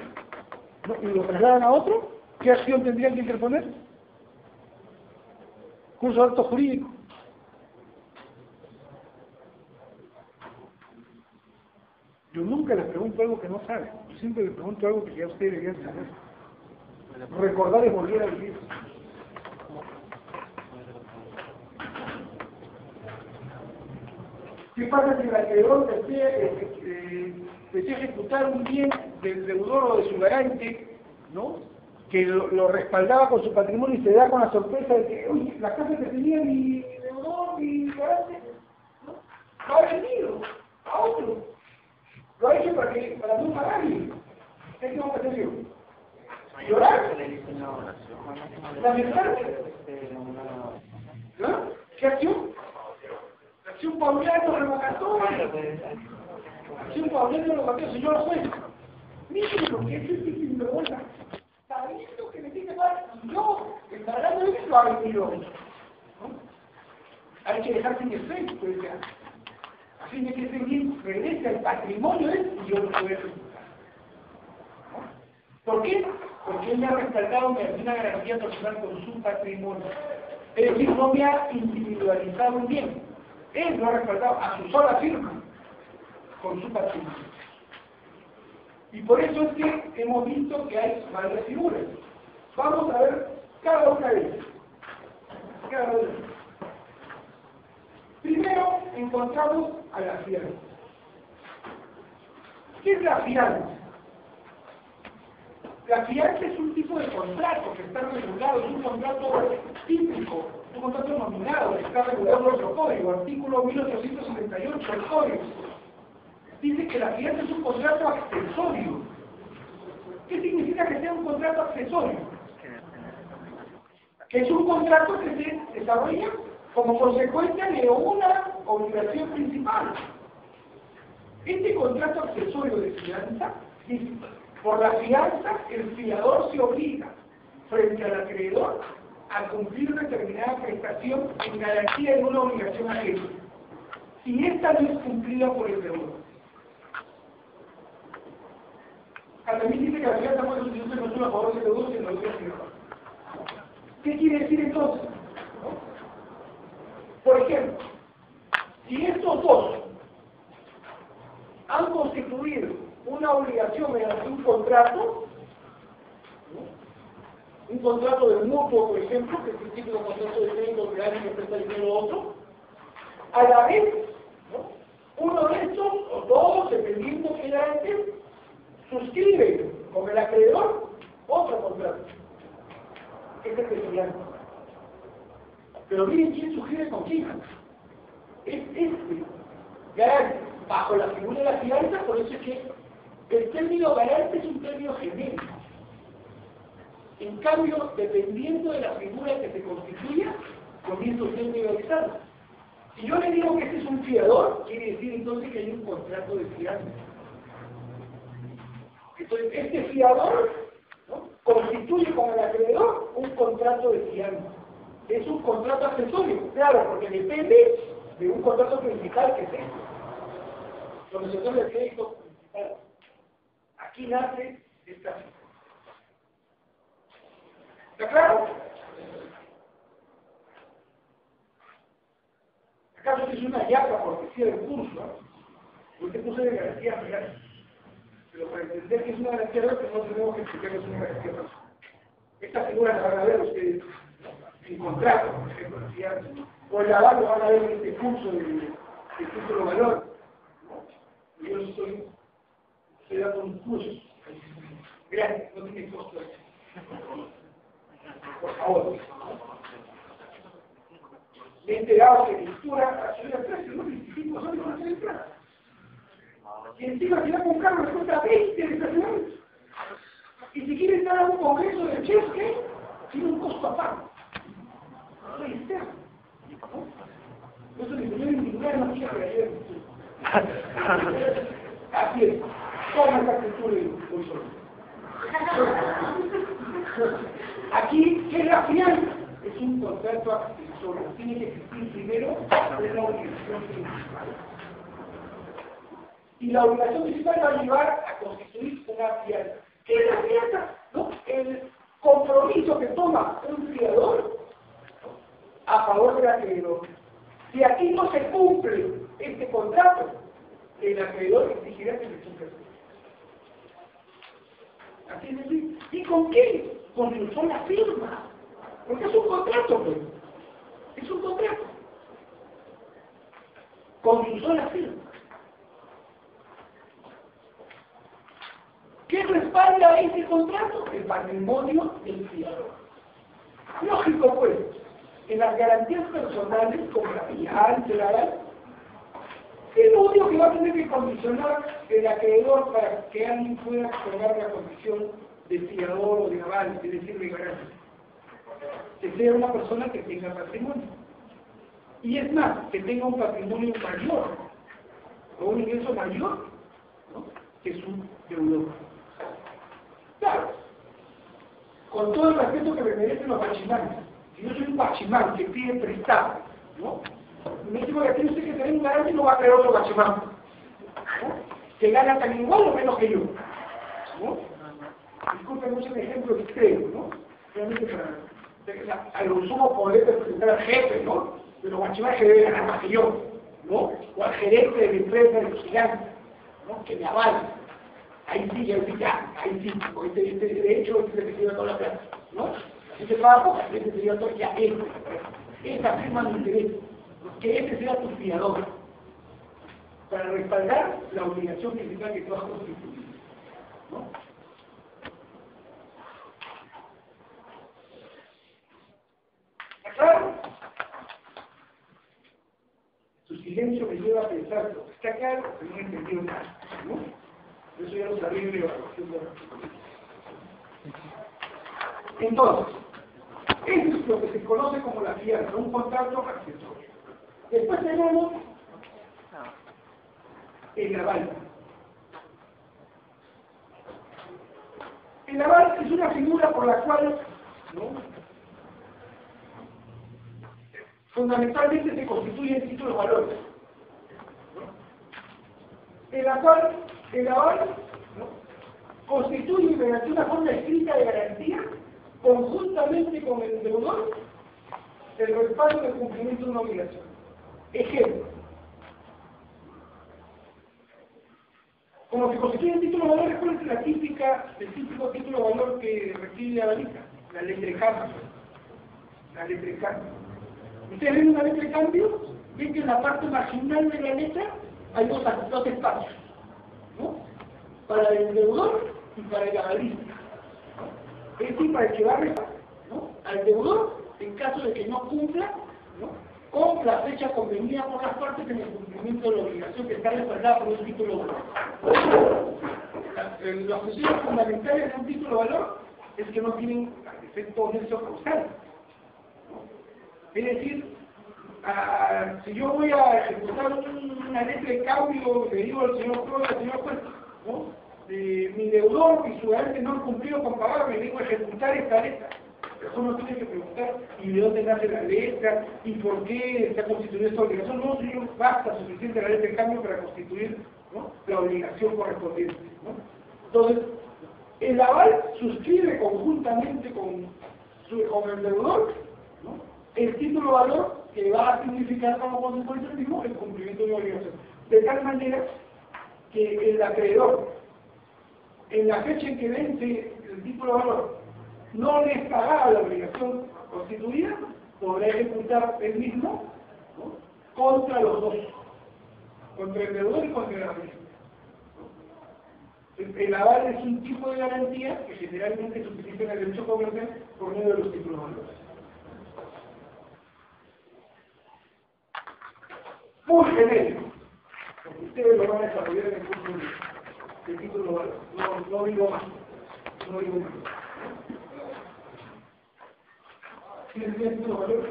¿no?, y lo trasladan a otro, ¿qué acción tendrían que interponer? Curso de acto jurídico. Yo nunca les pregunto algo que no saben, yo siempre les pregunto algo que ya ustedes deberían saber. Recordar es volver a vivir. ¿Qué pasa si el acreedor desea ejecutar un bien del deudor o de su garante, ¿no?, que lo respaldaba con su patrimonio y se da con la sorpresa de que, oye, la casa que tenía mi deudor, mi garante, ¿no?, lo ha vendido a otro? Lo ha hecho para no pagarle. ¿Qué tengo que hacer yo? ¿Llorar? ¿Lamentarme? ¿No? ¿Qué acción? Acción Pauliano revocatoria. Acción Pauliano revocatoria, señor juez. Mire lo que es este sinvergüenza. Sabiendo que me tiene mal, y yo, encargando de eso, lo ha vendido. ¿No? Hay que dejar sin efecto, así de que ese bien regrese al patrimonio de él y yo lo voy a ejecutar. ¿No? ¿Por qué? Porque él me ha respaldado una garantía personal con su patrimonio. Es decir, no me ha individualizado un bien. Él lo ha respaldado a su sola firma con su patrimonio. Y por eso es que hemos visto que hay varias figuras. Vamos a ver cada una de ellas. Cada una de ellas. Primero encontramos a la fianza. ¿Qué es la fianza? La fianza es un tipo de contrato que está regulado, es un contrato típico, un contrato nominado, que está regulado en nuestro código, artículo 1878 del código. Dice que la fianza es un contrato accesorio. ¿Qué significa que sea un contrato accesorio? Que es un contrato que se desarrolla como consecuencia de una obligación principal. Este contrato accesorio de fianza dice: por la fianza, el fiador se obliga frente al acreedor a cumplir determinada prestación en garantía de una obligación ajena, si esta no es cumplida por el deudor. También dice que la fianza puede sustituirse no solo a favor del deudor, sino del fiador. ¿Qué quiere decir entonces? ¿No? Por ejemplo, si estos dos han constituido una obligación mediante un contrato, ¿no? Un contrato de mutuo, por ejemplo, que es el típico contrato de crédito que alguien que presta dinero a otro, a la vez, ¿no? Uno de estos, o todos, dependiendo que garante, suscribe con el acreedor otro contrato. Este es el fianza. Pero miren quién suscribe con quién. Es este garante, bajo la figura de la fianza, por eso es que el término garante es un término genérico. En cambio, dependiendo de la figura que se constituya, comienza usted a individualizarlo. Si yo le digo que este es un fiador, quiere decir entonces que hay un contrato de fianza. Entonces, este fiador, ¿no?, constituye con el acreedor un contrato de fianza. Es un contrato accesorio, claro, porque depende de un contrato principal que es esto. Lo que se llama el crédito principal. Aquí nace esta figura. ¿Está claro? ¿Acaso es una yaca cortesía del curso? ¿No? Usted puso de garantía real. Pero para entender que es una garantía real, pues no tenemos que explicar que es una garantía real. Esta figura la van a ver ustedes en contrato, por ejemplo, la fianza. O el aval lo van a ver en este curso de título valor. ¿No? Yo estoy dando un curso gratis, no tiene costo. Por favor. Me he enterado que lectura a el precio, no 25 soles no se entra. Y encima si va a comprar me cuesta 20 de estacionamiento. Y si quieren dar a un congreso de Chesque, tiene un costo aparte. No soy externo. ¿No? Eso le enseñó en ninguna noticia que ayer. Así es. Toma esta cultura y voy solo. Aquí, ¿qué es la fianza? Es un contrato accesorio. Tiene que existir primero una obligación principal. Y la obligación principal va a llevar a constituir una fianza. ¿Qué es la fianza? ¿No? El compromiso que toma un fiador, ¿no?, a favor del acreedor. Si aquí no se cumple este contrato, el acreedor exigirá que se cumpla. Así es decir, ¿y con qué? Con su sola firma. Porque es un contrato, pues. Es un contrato. Con su sola firma. ¿Qué respalda ese contrato? El patrimonio del fiador. Lógico, pues, en las garantías personales, como la fianza, es lo único que va a tener que condicionar el acreedor para que alguien pueda tomar la condición de fiador o de aval, es decir, de garante. Que sea una persona que tenga patrimonio. Y es más, que tenga un patrimonio mayor, o un ingreso mayor, ¿no?, que su deudor. Claro, con todo el respeto que me merecen los bachimanes. Si yo soy un bachimán que pide prestado, ¿no?, me digo que tiene usted que tener un garante y no va a traer otro bachimán, ¿no?, que gana tan igual o menos que yo, ¿no? Disculpen, es un ejemplo extremo, ¿no? Realmente para a lo sumo poder representar al jefe, ¿no?, de los bachimanes que debe ganar más que yo, ¿no? O al gerente de la empresa de los gigantes, ¿no?, que me avala. Ahí sí, ya, ahí sí, porque de hecho se recibe toda la plata, ¿no? Si se paga poco, se recibe todo, ya esa firma me interesa, que ese sea tu fiador, para respaldar la obligación principal que tú has constituido, ¿no? ¿Está claro? Su silencio me lleva a pensar, ¿está claro? No he entendido nada, ¿no? Eso ya lo sabía en la evaluación de la Entonces, eso es lo que se conoce como la fianza, un contrato accesorio. Después tenemos el aval. El aval es una figura por la cual, ¿no?, fundamentalmente se constituyen títulos valores, ¿no?, en la cual el aval, ¿no?, constituye mediante una forma escrita de garantía, conjuntamente con el deudor, el respaldo del cumplimiento de una obligación. Ejemplo. Como se constituye el título de valor, ¿cuál es el típico título de valor que recibe a la lista? La letra de cambio. La letra de cambio. Ustedes ven una letra de cambio, ven que en la parte marginal de la letra hay dos espacios, ¿no? Para el deudor y para el analista, ¿no? Es decir, para el que va a restar, ¿no? Al deudor, en caso de que no cumpla, ¿no? Con la fecha convenida por las partes en el cumplimiento de la obligación que está respaldada por un título de valor. Los principios fundamentales de un título de valor es que no tienen efecto nexo causal. Es decir, si yo voy a ejecutar una letra de cambio, le digo al señor juez, al señor juez, ¿no? Mi deudor y su agente no han cumplido con pagar, me vengo a ejecutar esta letra. Pero uno tiene que preguntar, ¿y de dónde nace la letra? ¿Y por qué está constituida esta obligación? No, señor, basta suficiente la letra de cambio para constituir, ¿no? La obligación correspondiente, ¿no? Entonces, el aval suscribe conjuntamente con el deudor, ¿no? El título de valor que va a significar como consecuencia mismo el cumplimiento de la obligación. De tal manera que el acreedor, en la fecha en que vence el título de valor, no les pagaba la obligación constituida, podrá ejecutar el mismo, ¿no? Contra los dos, contra el deudor y contra el acreedor. El aval es un tipo de garantía que generalmente se utiliza en el derecho comercial por medio de los títulos de valor. Muy genérico, porque ustedes lo van a desarrollar en el curso de título de valor. No digo más. No digo más. ¿Tienes bien título de valor?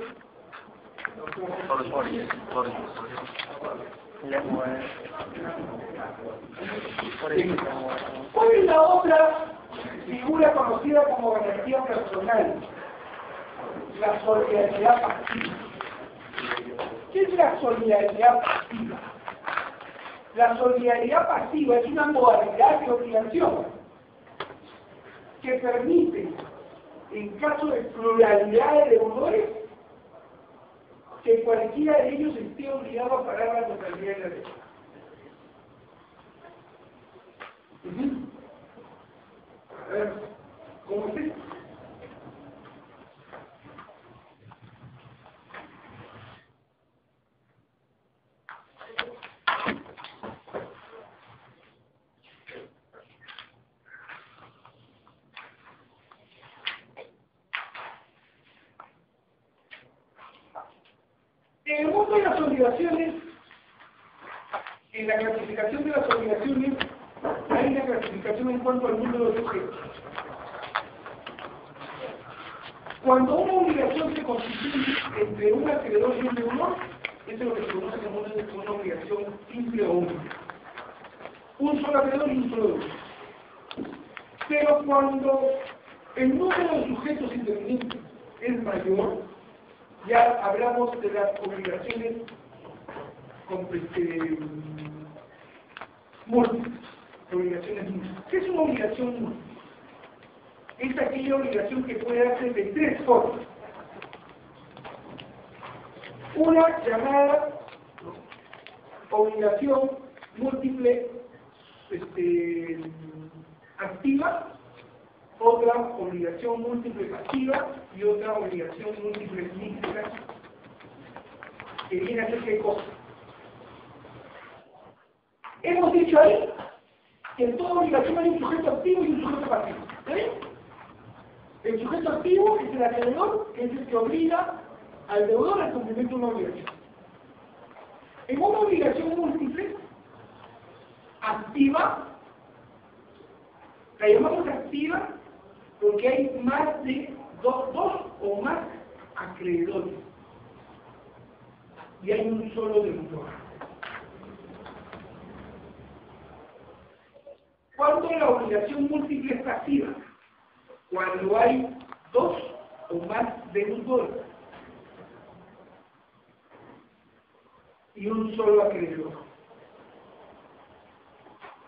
¿Cuál es la otra figura conocida como garantía personal? La solidaridad pasiva. ¿Qué es la solidaridad pasiva? La solidaridad pasiva es una modalidad de obligación que permite, en caso de pluralidad de deudores, que cualquiera de ellos esté obligado a pagar la totalidad de la deuda. A ver, ¿cómo es esto? En el mundo de las obligaciones, en la clasificación de las obligaciones, hay una clasificación en cuanto al número de sujetos. Cuando una obligación se constituye entre un acreedor y un deudor, eso es lo que se conoce como una obligación simple o única. Un solo acreedor y un solo deudor. Pero cuando el número de sujetos intervinientes es mayor, ya hablamos de las obligaciones múltiples. Obligaciones múltiples. ¿Qué es una obligación múltiple? Es aquella obligación que puede darse de tres formas. Una llamada obligación múltiple activa, otra obligación múltiple pasiva y otra obligación múltiple mixta, que viene a ser qué cosa. Hemos dicho ahí que en toda obligación hay un sujeto activo y un sujeto pasivo. ¿Está bien? El sujeto activo es el acreedor, que es el que obliga al deudor al cumplimiento de una obligación. En una obligación múltiple activa, la llamamos activa porque hay más de dos o más acreedores y hay un solo deudor. ¿Cuándo la obligación múltiple es pasiva? Cuando hay dos o más deudores y un solo acreedor.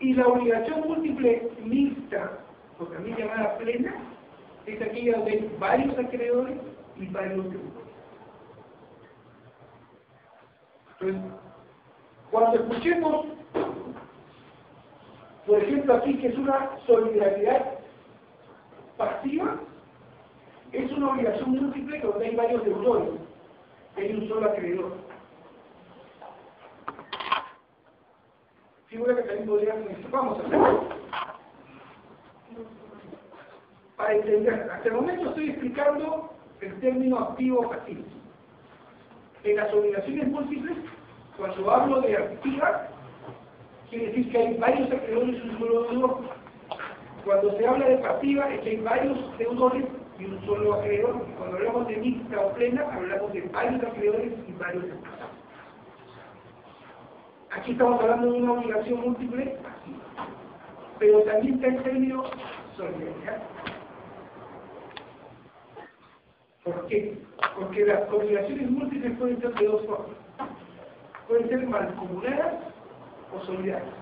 Y la obligación múltiple mixta, o también llamada plena, es aquella donde hay varios acreedores y varios deudores. Entonces, cuando escuchemos Por ejemplo, aquí que es una solidaridad pasiva, es una obligación múltiple donde hay varios deudores, hay un solo acreedor. Figura que también podrían decir, vamos a hacerlo. Para entender, hasta el momento estoy explicando el término activo-pasivo. En las obligaciones múltiples, cuando hablo de activa, quiere decir que hay varios acreedores y un solo deudor. Cuando se habla de pasiva, es que hay varios deudores y un solo acreedor. Y cuando hablamos de mixta o plena, hablamos de varios acreedores y varios deudores. Aquí estamos hablando de una obligación múltiple pasiva. Pero también está el término solidaridad. ¿Por qué? Porque las obligaciones múltiples pueden ser de dos formas. Pueden ser mancomunadas o solidarias.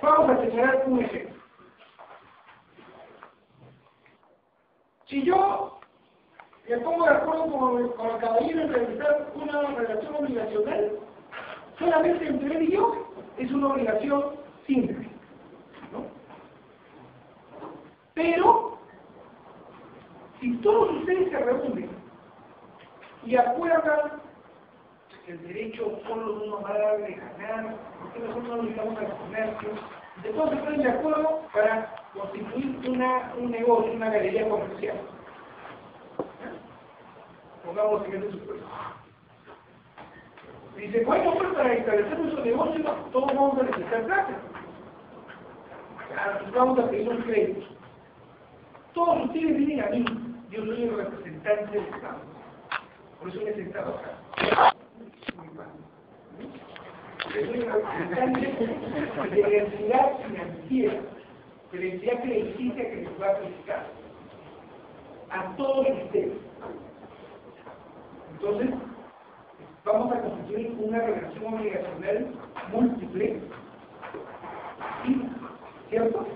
Vamos a señalar un ejemplo. Si yo me pongo de acuerdo con el caballero en realizar una relación obligacional, solamente entre él y yo es una obligación simple, ¿no? Pero, si todos ustedes se reúnen y acuerdan que el derecho solo no va a dar de ganar, porque nosotros nos dedicamos al comercio, entonces se ponen de acuerdo para constituir un negocio, una galería comercial. Pongamos en este supuesto. Dice, bueno, pues para establecer nuestro negocio todos vamos a necesitar plata. Vamos a pedir un crédito. Todos ustedes vienen a mí, yo soy el representante del Estado. Por eso me he sentado acá. Soy el representante de la entidad financiera, de la entidad crediticia que les va a aplicar a todos ustedes. Entonces, vamos a constituir una relación obligacional múltiple, pasiva, ¿cierto?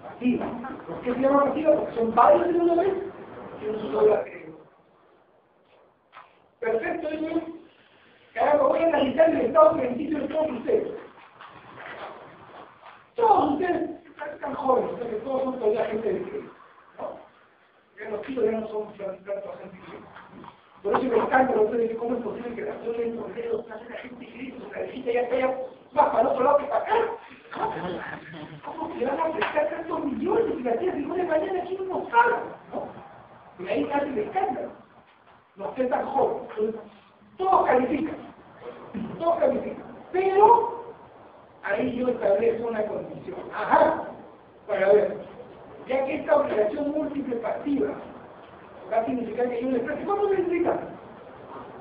Pasiva. ¿Por qué se llama pasiva? Porque son varios de una vez y un solo acreedor. Perfecto, eso. Caramba, voy a analizar el estado crediticio de todos ustedes. Todos ustedes están jóvenes, porque todos son todavía gente de crédito, ¿no? Ya los chicos ya no son tanto agentes de crédito. Por eso me encanta a ustedes cómo es posible que la acción de los dedos hace la gente crédito, la visita ya está más para el otro lado que para acá. ¿Cómo que van a prestar tantos millones y la tía de mañana aquí no paga? ¿No? Y ahí casi el escándalo. Los que están jóvenes. Todos califican. Todos califican. Pero ahí yo establezco una condición. Ajá. Para ver. Ya que esta obligación múltiple pasiva va a significar que yo les preste. ¿Cuánto necesitan?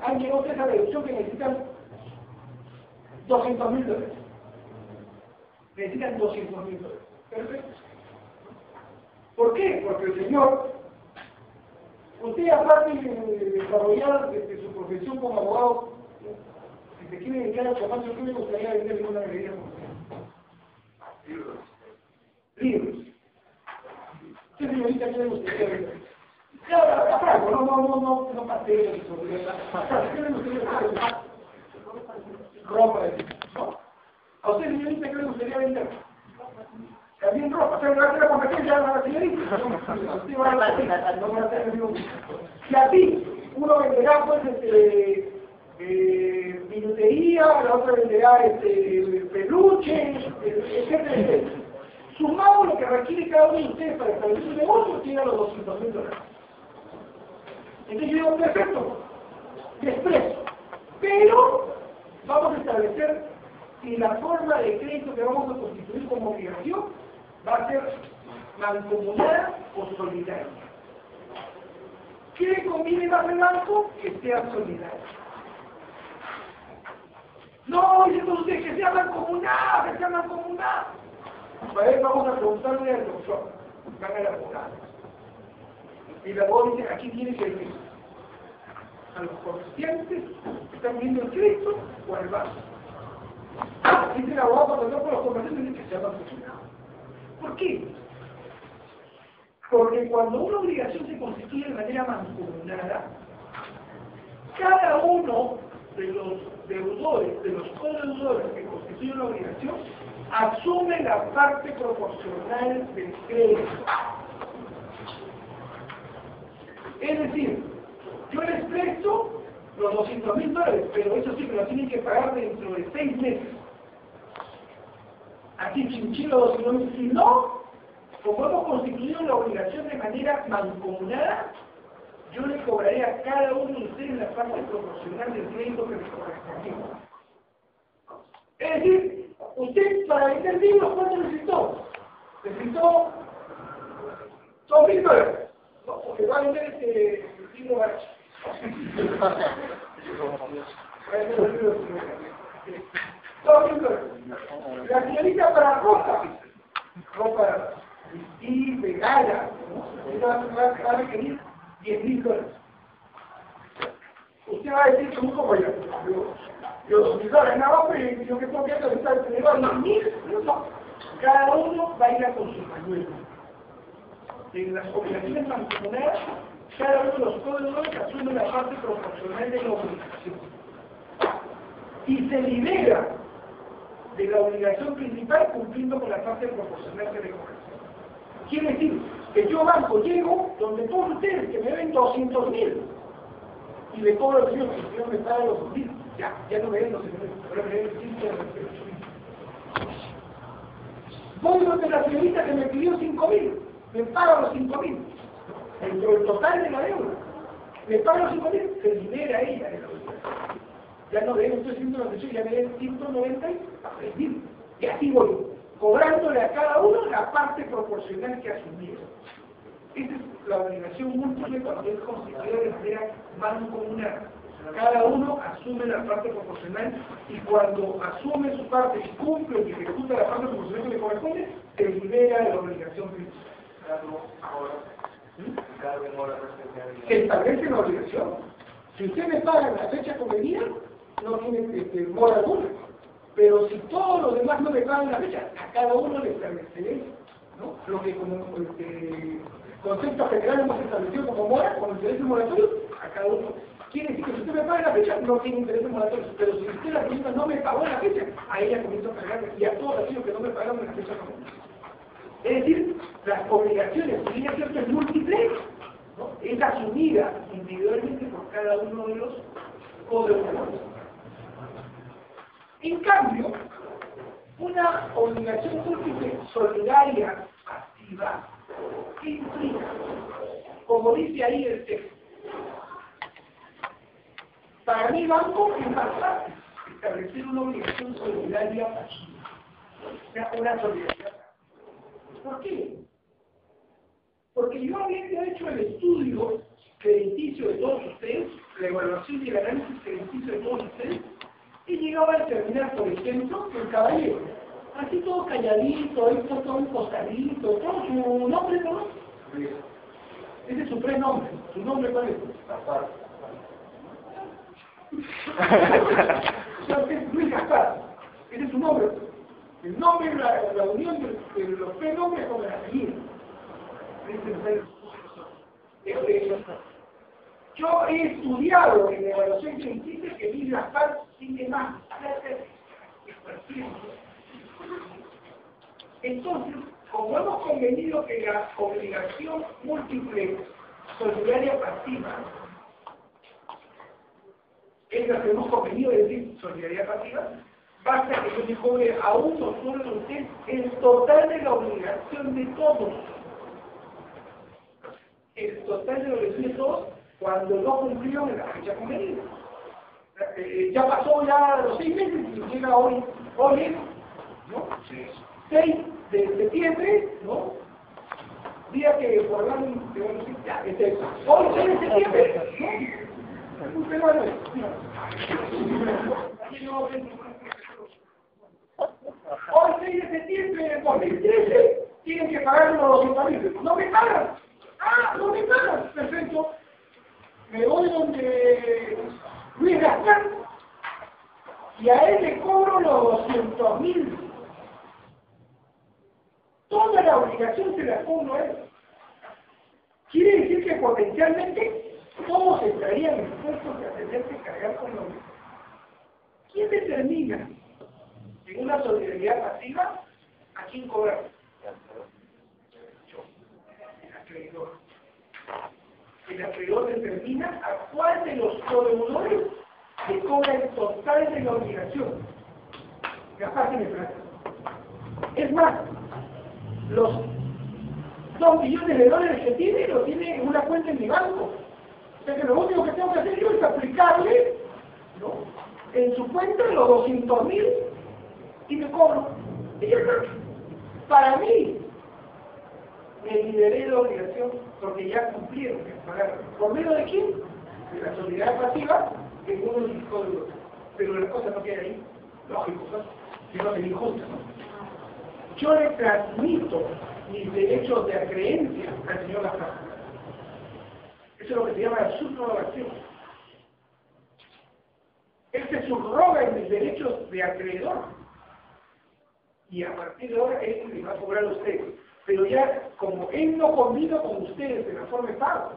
Han llegado a esa deducción que necesitan $200,000. Necesitan $200,000. Perfecto. ¿Por qué? Porque el señor, usted aparte de desarrollar desde su profesión como abogado, si se quiere dedicar al comercio, ¿qué le gustaría venderle una galería comercial? Libros. Libros. ¿Qué señorita qué le gustaría vender? Ya, Franco, no pasteles, ¿qué le gustaría vender? Ropa, ¿no? ¿A usted, señorita, qué le gustaría vender? También ropa, o sea, va a hacer la competencia a la señorita. Y a ti, uno venderá, pues, minutería, la otra venderá peluche, etcétera, etcétera. Sumado lo que requiere cada uno de ustedes para establecer un negocio, llega a los $200,000. Entonces yo digo, perfecto, desprecio. Pero vamos a establecer si la forma de crédito que vamos a constituir como obligación va a ser mancomunada o solidaria. ¿Qué le conviene más al banco? Que sea solidaria. No, dice usted que sea mancomunada, que sea mancomunada. Para eso vamos a preguntarle al doctor, van a la abogada. Y la abogada dice, aquí tiene que ir a los comerciantes que están viendo el crédito o al banco. Dice el abogado cuando no por los comerciantes dice que sea mancomunada. ¿Por qué? Porque cuando una obligación se constituye de manera mancomunada, cada uno de los deudores, de los codeudores que constituyen la obligación, asume la parte proporcional del crédito. Es decir, yo les presto los $200.000, pero eso sí me lo tienen que pagar dentro de 6 meses. Así chinchilo, si no, como hemos constituido la obligación de manera mancomunada, yo le cobraré a cada uno de ustedes la parte proporcional del crédito que les correspondió. Es decir, usted para vender libros, ¿cuánto necesitó? Necesitó $2.000. No, porque va a vender este libro barato. La señorita para ropa y de gala, ¿no? Va a requerir $10.000. Usted va a decir, ¿cómo yo $2.000 nada más, pero yo que tengo que hacer está el dinero $1.000, no. Cada uno va a ir con su pañuelo. En las obligaciones mancomunadas, cada uno de los codeudores asume la parte proporcional de la obligación. Y se libera de la obligación principal cumpliendo con la parte proporcional que le corresponde. Quiere decir que yo, banco, llego donde todos ustedes que me deben $200.000 y le cobro al señor, que el señor me paga los $2.000, ya no me den los $2.000, ahora me den $5.000. Voy donde la señorita que me pidió $5.000, me paga los $5.000, dentro del total de la deuda, me paga los $5.000, se libera ella de la deuda. Ya no deben 398, ya me deben $193.000. Y así voy, cobrándole a cada uno la parte proporcional que asumieron. Esa es la obligación múltiple cuando es constituida de manera mancomunada. Cada uno asume la parte proporcional y cuando asume su parte y cumple y ejecuta la parte proporcional que le corresponde, se libera de la obligación principal. Se establece la obligación. Si usted me paga en la fecha convenida, no tiene mora alguna. Pero si todos los demás no me pagan la fecha, a cada uno le estableceré, ¿no? Lo que como concepto general hemos establecido como mora, como interés moratorio, a cada uno. Quiere decir que si usted me paga la fecha, no tiene interés moratorio. Pero si usted la señorita no me pagó la fecha, a ella comienza a pagarle y a todos aquellos que no me pagaron en la fecha convenida. Es decir, las obligaciones, si bien es cierto, es múltiple, ¿no? Es asumida individualmente por cada uno de los codeudores. En cambio, una obligación múltiple solidaria pasiva, ¿qué implica? Como dice ahí el texto, para mi banco es más fácil establecer una obligación solidaria pasiva, o sea, una solidaridad. ¿Por qué? Porque yo habiendo hecho el estudio crediticio de todos ustedes, la evaluación y el análisis crediticio de todos ustedes, y llegaba a determinar, por ejemplo, que el caballero, así todo calladito, esto todo un costadito, todo su nombre, ¿no? Ese es su prenombre. ¿Su nombre cuál es? Gaspar. Luis Gaspar. Ese es su nombre. El nombre es la unión de los prenombres con el apellido. Yo he estudiado en la evaluación científica que Luis Gaspar tiene más expertise. Entonces, como hemos convenido que la obligación múltiple solidaria pasiva es la que hemos convenido de decir solidaridad pasiva, basta que yo le cobre a uno solo de ustedes el total de la obligación de todos. El total de la obligación de todos cuando no cumplieron en la fecha convenida. Ya pasó ya los 6 meses y llega hoy es, ¿no? 6 de septiembre, ¿no? Día que por hablar de ya, hoy 6 de septiembre, ¿no? Usted no es. Hoy 6 de septiembre de 2013 tienen que pagar los $200.000. No me pagan. Ah, no me pagan. Perfecto. Me voy donde Luis Gaspar y a él le cobro los $200.000. Toda la obligación se la cobro a él. Quiere decir que potencialmente todos estarían dispuestos a tener que cargar con la obligación. ¿Quién determina en una solidaridad pasiva a quién cobrar? Yo, el acreedor. El acreedor determina a cuál de los proveedores le cobra el total de la obligación. Capaz de plata. Es más, los 2 millones de dólares que tiene, lo tiene en una cuenta en mi banco. O sea que lo único que tengo que hacer yo es aplicarle, ¿no?, en su cuenta los 200.000 y me cobro. Y yo, para mí, me liberé de la obligación porque ya cumplieron que pagar. ¿Por medio de quién? De la solidaridad pasiva, que uno es código. Pero la cosa no queda ahí, lógico, ¿no? Sino que es injusta, ¿no? Yo le transmito mis derechos de acreencia al señor Lazaro. Eso es lo que se llama la subrogación. Él se subroga en mis derechos de acreedor. Y a partir de ahora él le va a cobrar a usted. Pero ya, como él no convino con ustedes de la forma de pago,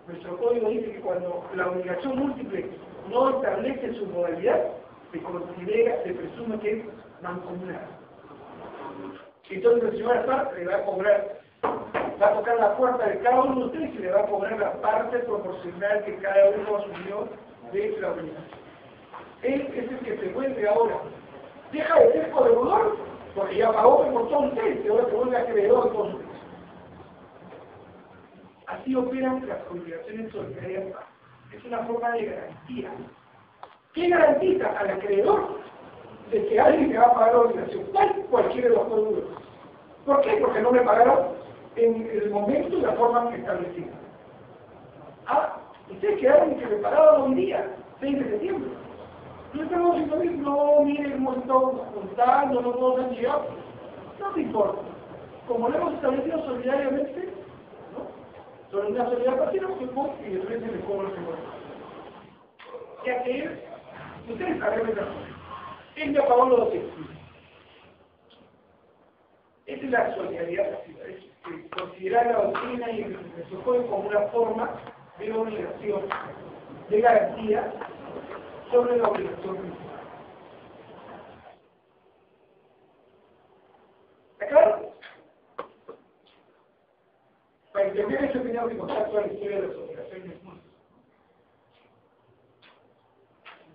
nuestro código dice que cuando la obligación múltiple no establece su modalidad, se considera, se presume que es mancomunada. Entonces el señor Azar le va a cobrar, va a tocar la puerta de cada uno de ustedes y le va a cobrar la parte proporcional que cada uno asumió de la obligación. Él es el que se vuelve ahora. Deja de ser codeudor, porque ya pagó por todos ustedes, y ahora se vuelve acreedor de todos ustedes. Así operan las obligaciones solidarias. Es una forma de garantía. ¿Qué garantiza al acreedor de que alguien le va a pagar la obligación? Cualquiera de los codeudores. ¿Por qué? Porque no le pagaron en el momento y la forma establecida. Ah, ustedes quedaron en que le pagaban hoy día, 6 de septiembre. No estamos diciendo, no, miren cómo estamos juntando, no todos han llegado. No te importa. Como lo hemos establecido solidariamente, ¿no?, sobre una solidaridad pasiva, y después se les cobra el seguro. Ya que él, ustedes arreglen la cosa. Él me pagó los 200. Esa es la solidaridad pasiva. Es considerar la doctrina y el código como una forma de obligación, de garantía sobre la obligación principal. ¿Está claro? Para entender eso tenemos que contar toda la historia de las obligaciones múltiples.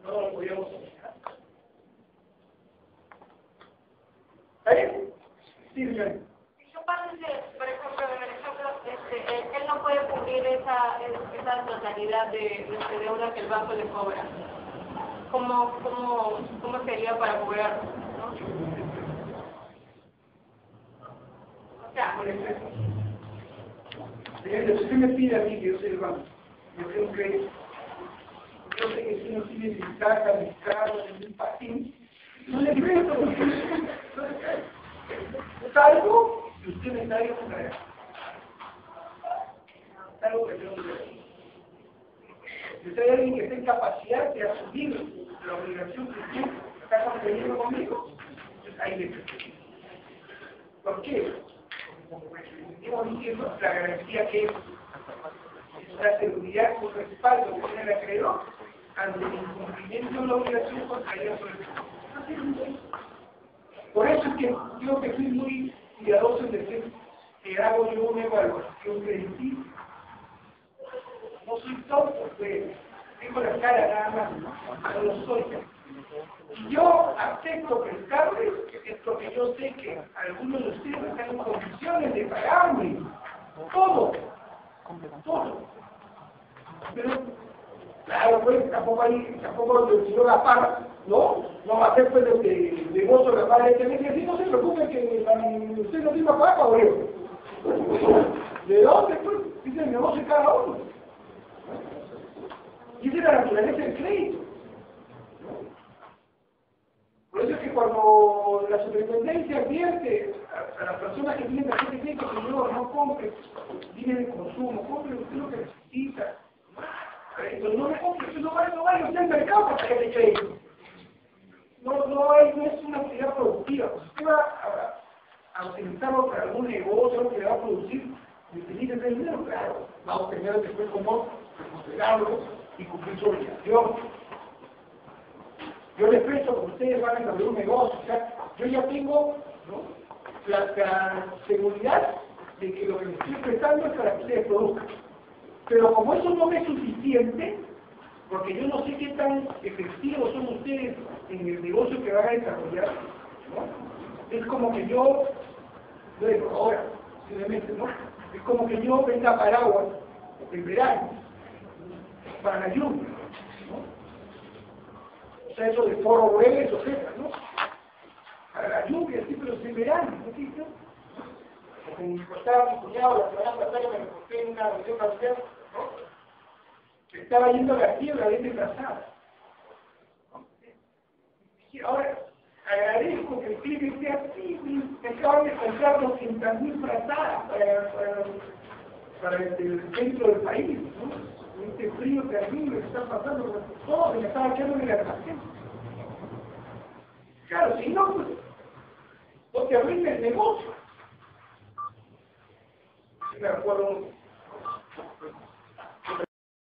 No lo podíamos olvidar. ¿Está bien? Sí, señor. Yo parece que, por ejemplo, en el ejemplo, él no puede cubrir esa totalidad de deuda que el banco le cobra. ¿Cómo sería para cobrarlo? ¿No? O sea, si usted me pide a mí que yo soy el banco, yo creo que yo sé que si uno tiene listaca, mis carros, un patín, no le presto salgo y usted me está yendo para allá. Algo que tengo que ver. Si usted hay alguien que tenga capacidad de asumir la obligación que usted está conteniendo conmigo, entonces ahí le presto. ¿Por qué? Como venimos diciendo, la garantía que es la seguridad o respaldo que tiene el acreedor ante el incumplimiento de la obligación contraída por el acreedor. Por eso es que yo que fui muy cuidadoso en decir que hago yo una evaluación crediticia. No soy tonto, pues tengo la cara nada más, no lo soy. Y yo acepto prestarles esto que yo sé que algunos de ustedes están en condiciones de pagarme. Todo. Pero, claro, pues tampoco el señor la paga, ¿no? No va a ser pues de gozo la paga de tener que decir, no se preocupe que usted no tiene para pagar, cabrón. ¿De dónde? Pues dice el negocio cada uno. Y esa es la naturaleza del crédito. Por eso es que cuando la superintendencia advierte a las personas que tienen tarjeta de crédito, señor, no compre bienes de consumo, compre usted lo que necesita. Pero no me compre, usted no vaya usted al mercado para tarjeta de crédito. No es una actividad productiva. Usted va a utilizarlo para algún negocio, algo que le va a producir, y utilice ese dinero, claro, va a obtener después como recuperarlo y cumplir su obligación. Yo les presto que ustedes van a abrir un negocio, o sea, yo ya tengo, ¿no?, la seguridad de que lo que les estoy prestando es para que ustedes produzcan. Pero como eso no me es suficiente, porque yo no sé qué tan efectivos son ustedes en el negocio que van a desarrollar, ¿no?, es como que yo, bueno, ahora, simplemente, ¿no?, es como que yo venda paraguas en verano, para la lluvia, ¿no? O sea, eso de foro breve, eso sepa, ¿no? Para la lluvia, sí, pero es en verano, ¿no? ¿Sí? Porque mi cuñado la semana pasada me reporté en una reunión familiar, ¿no?, estaba yendo a la quiebra bien desplazada. Y ahora agradezco que el clima esté así, me acaban de comprar 200.000 frazadas para el centro del país, ¿no? Este frío terrible que está pasando por todo, me estaba echando en el almacén. Claro, si no, pues, no te arruina el negocio. Me acuerdo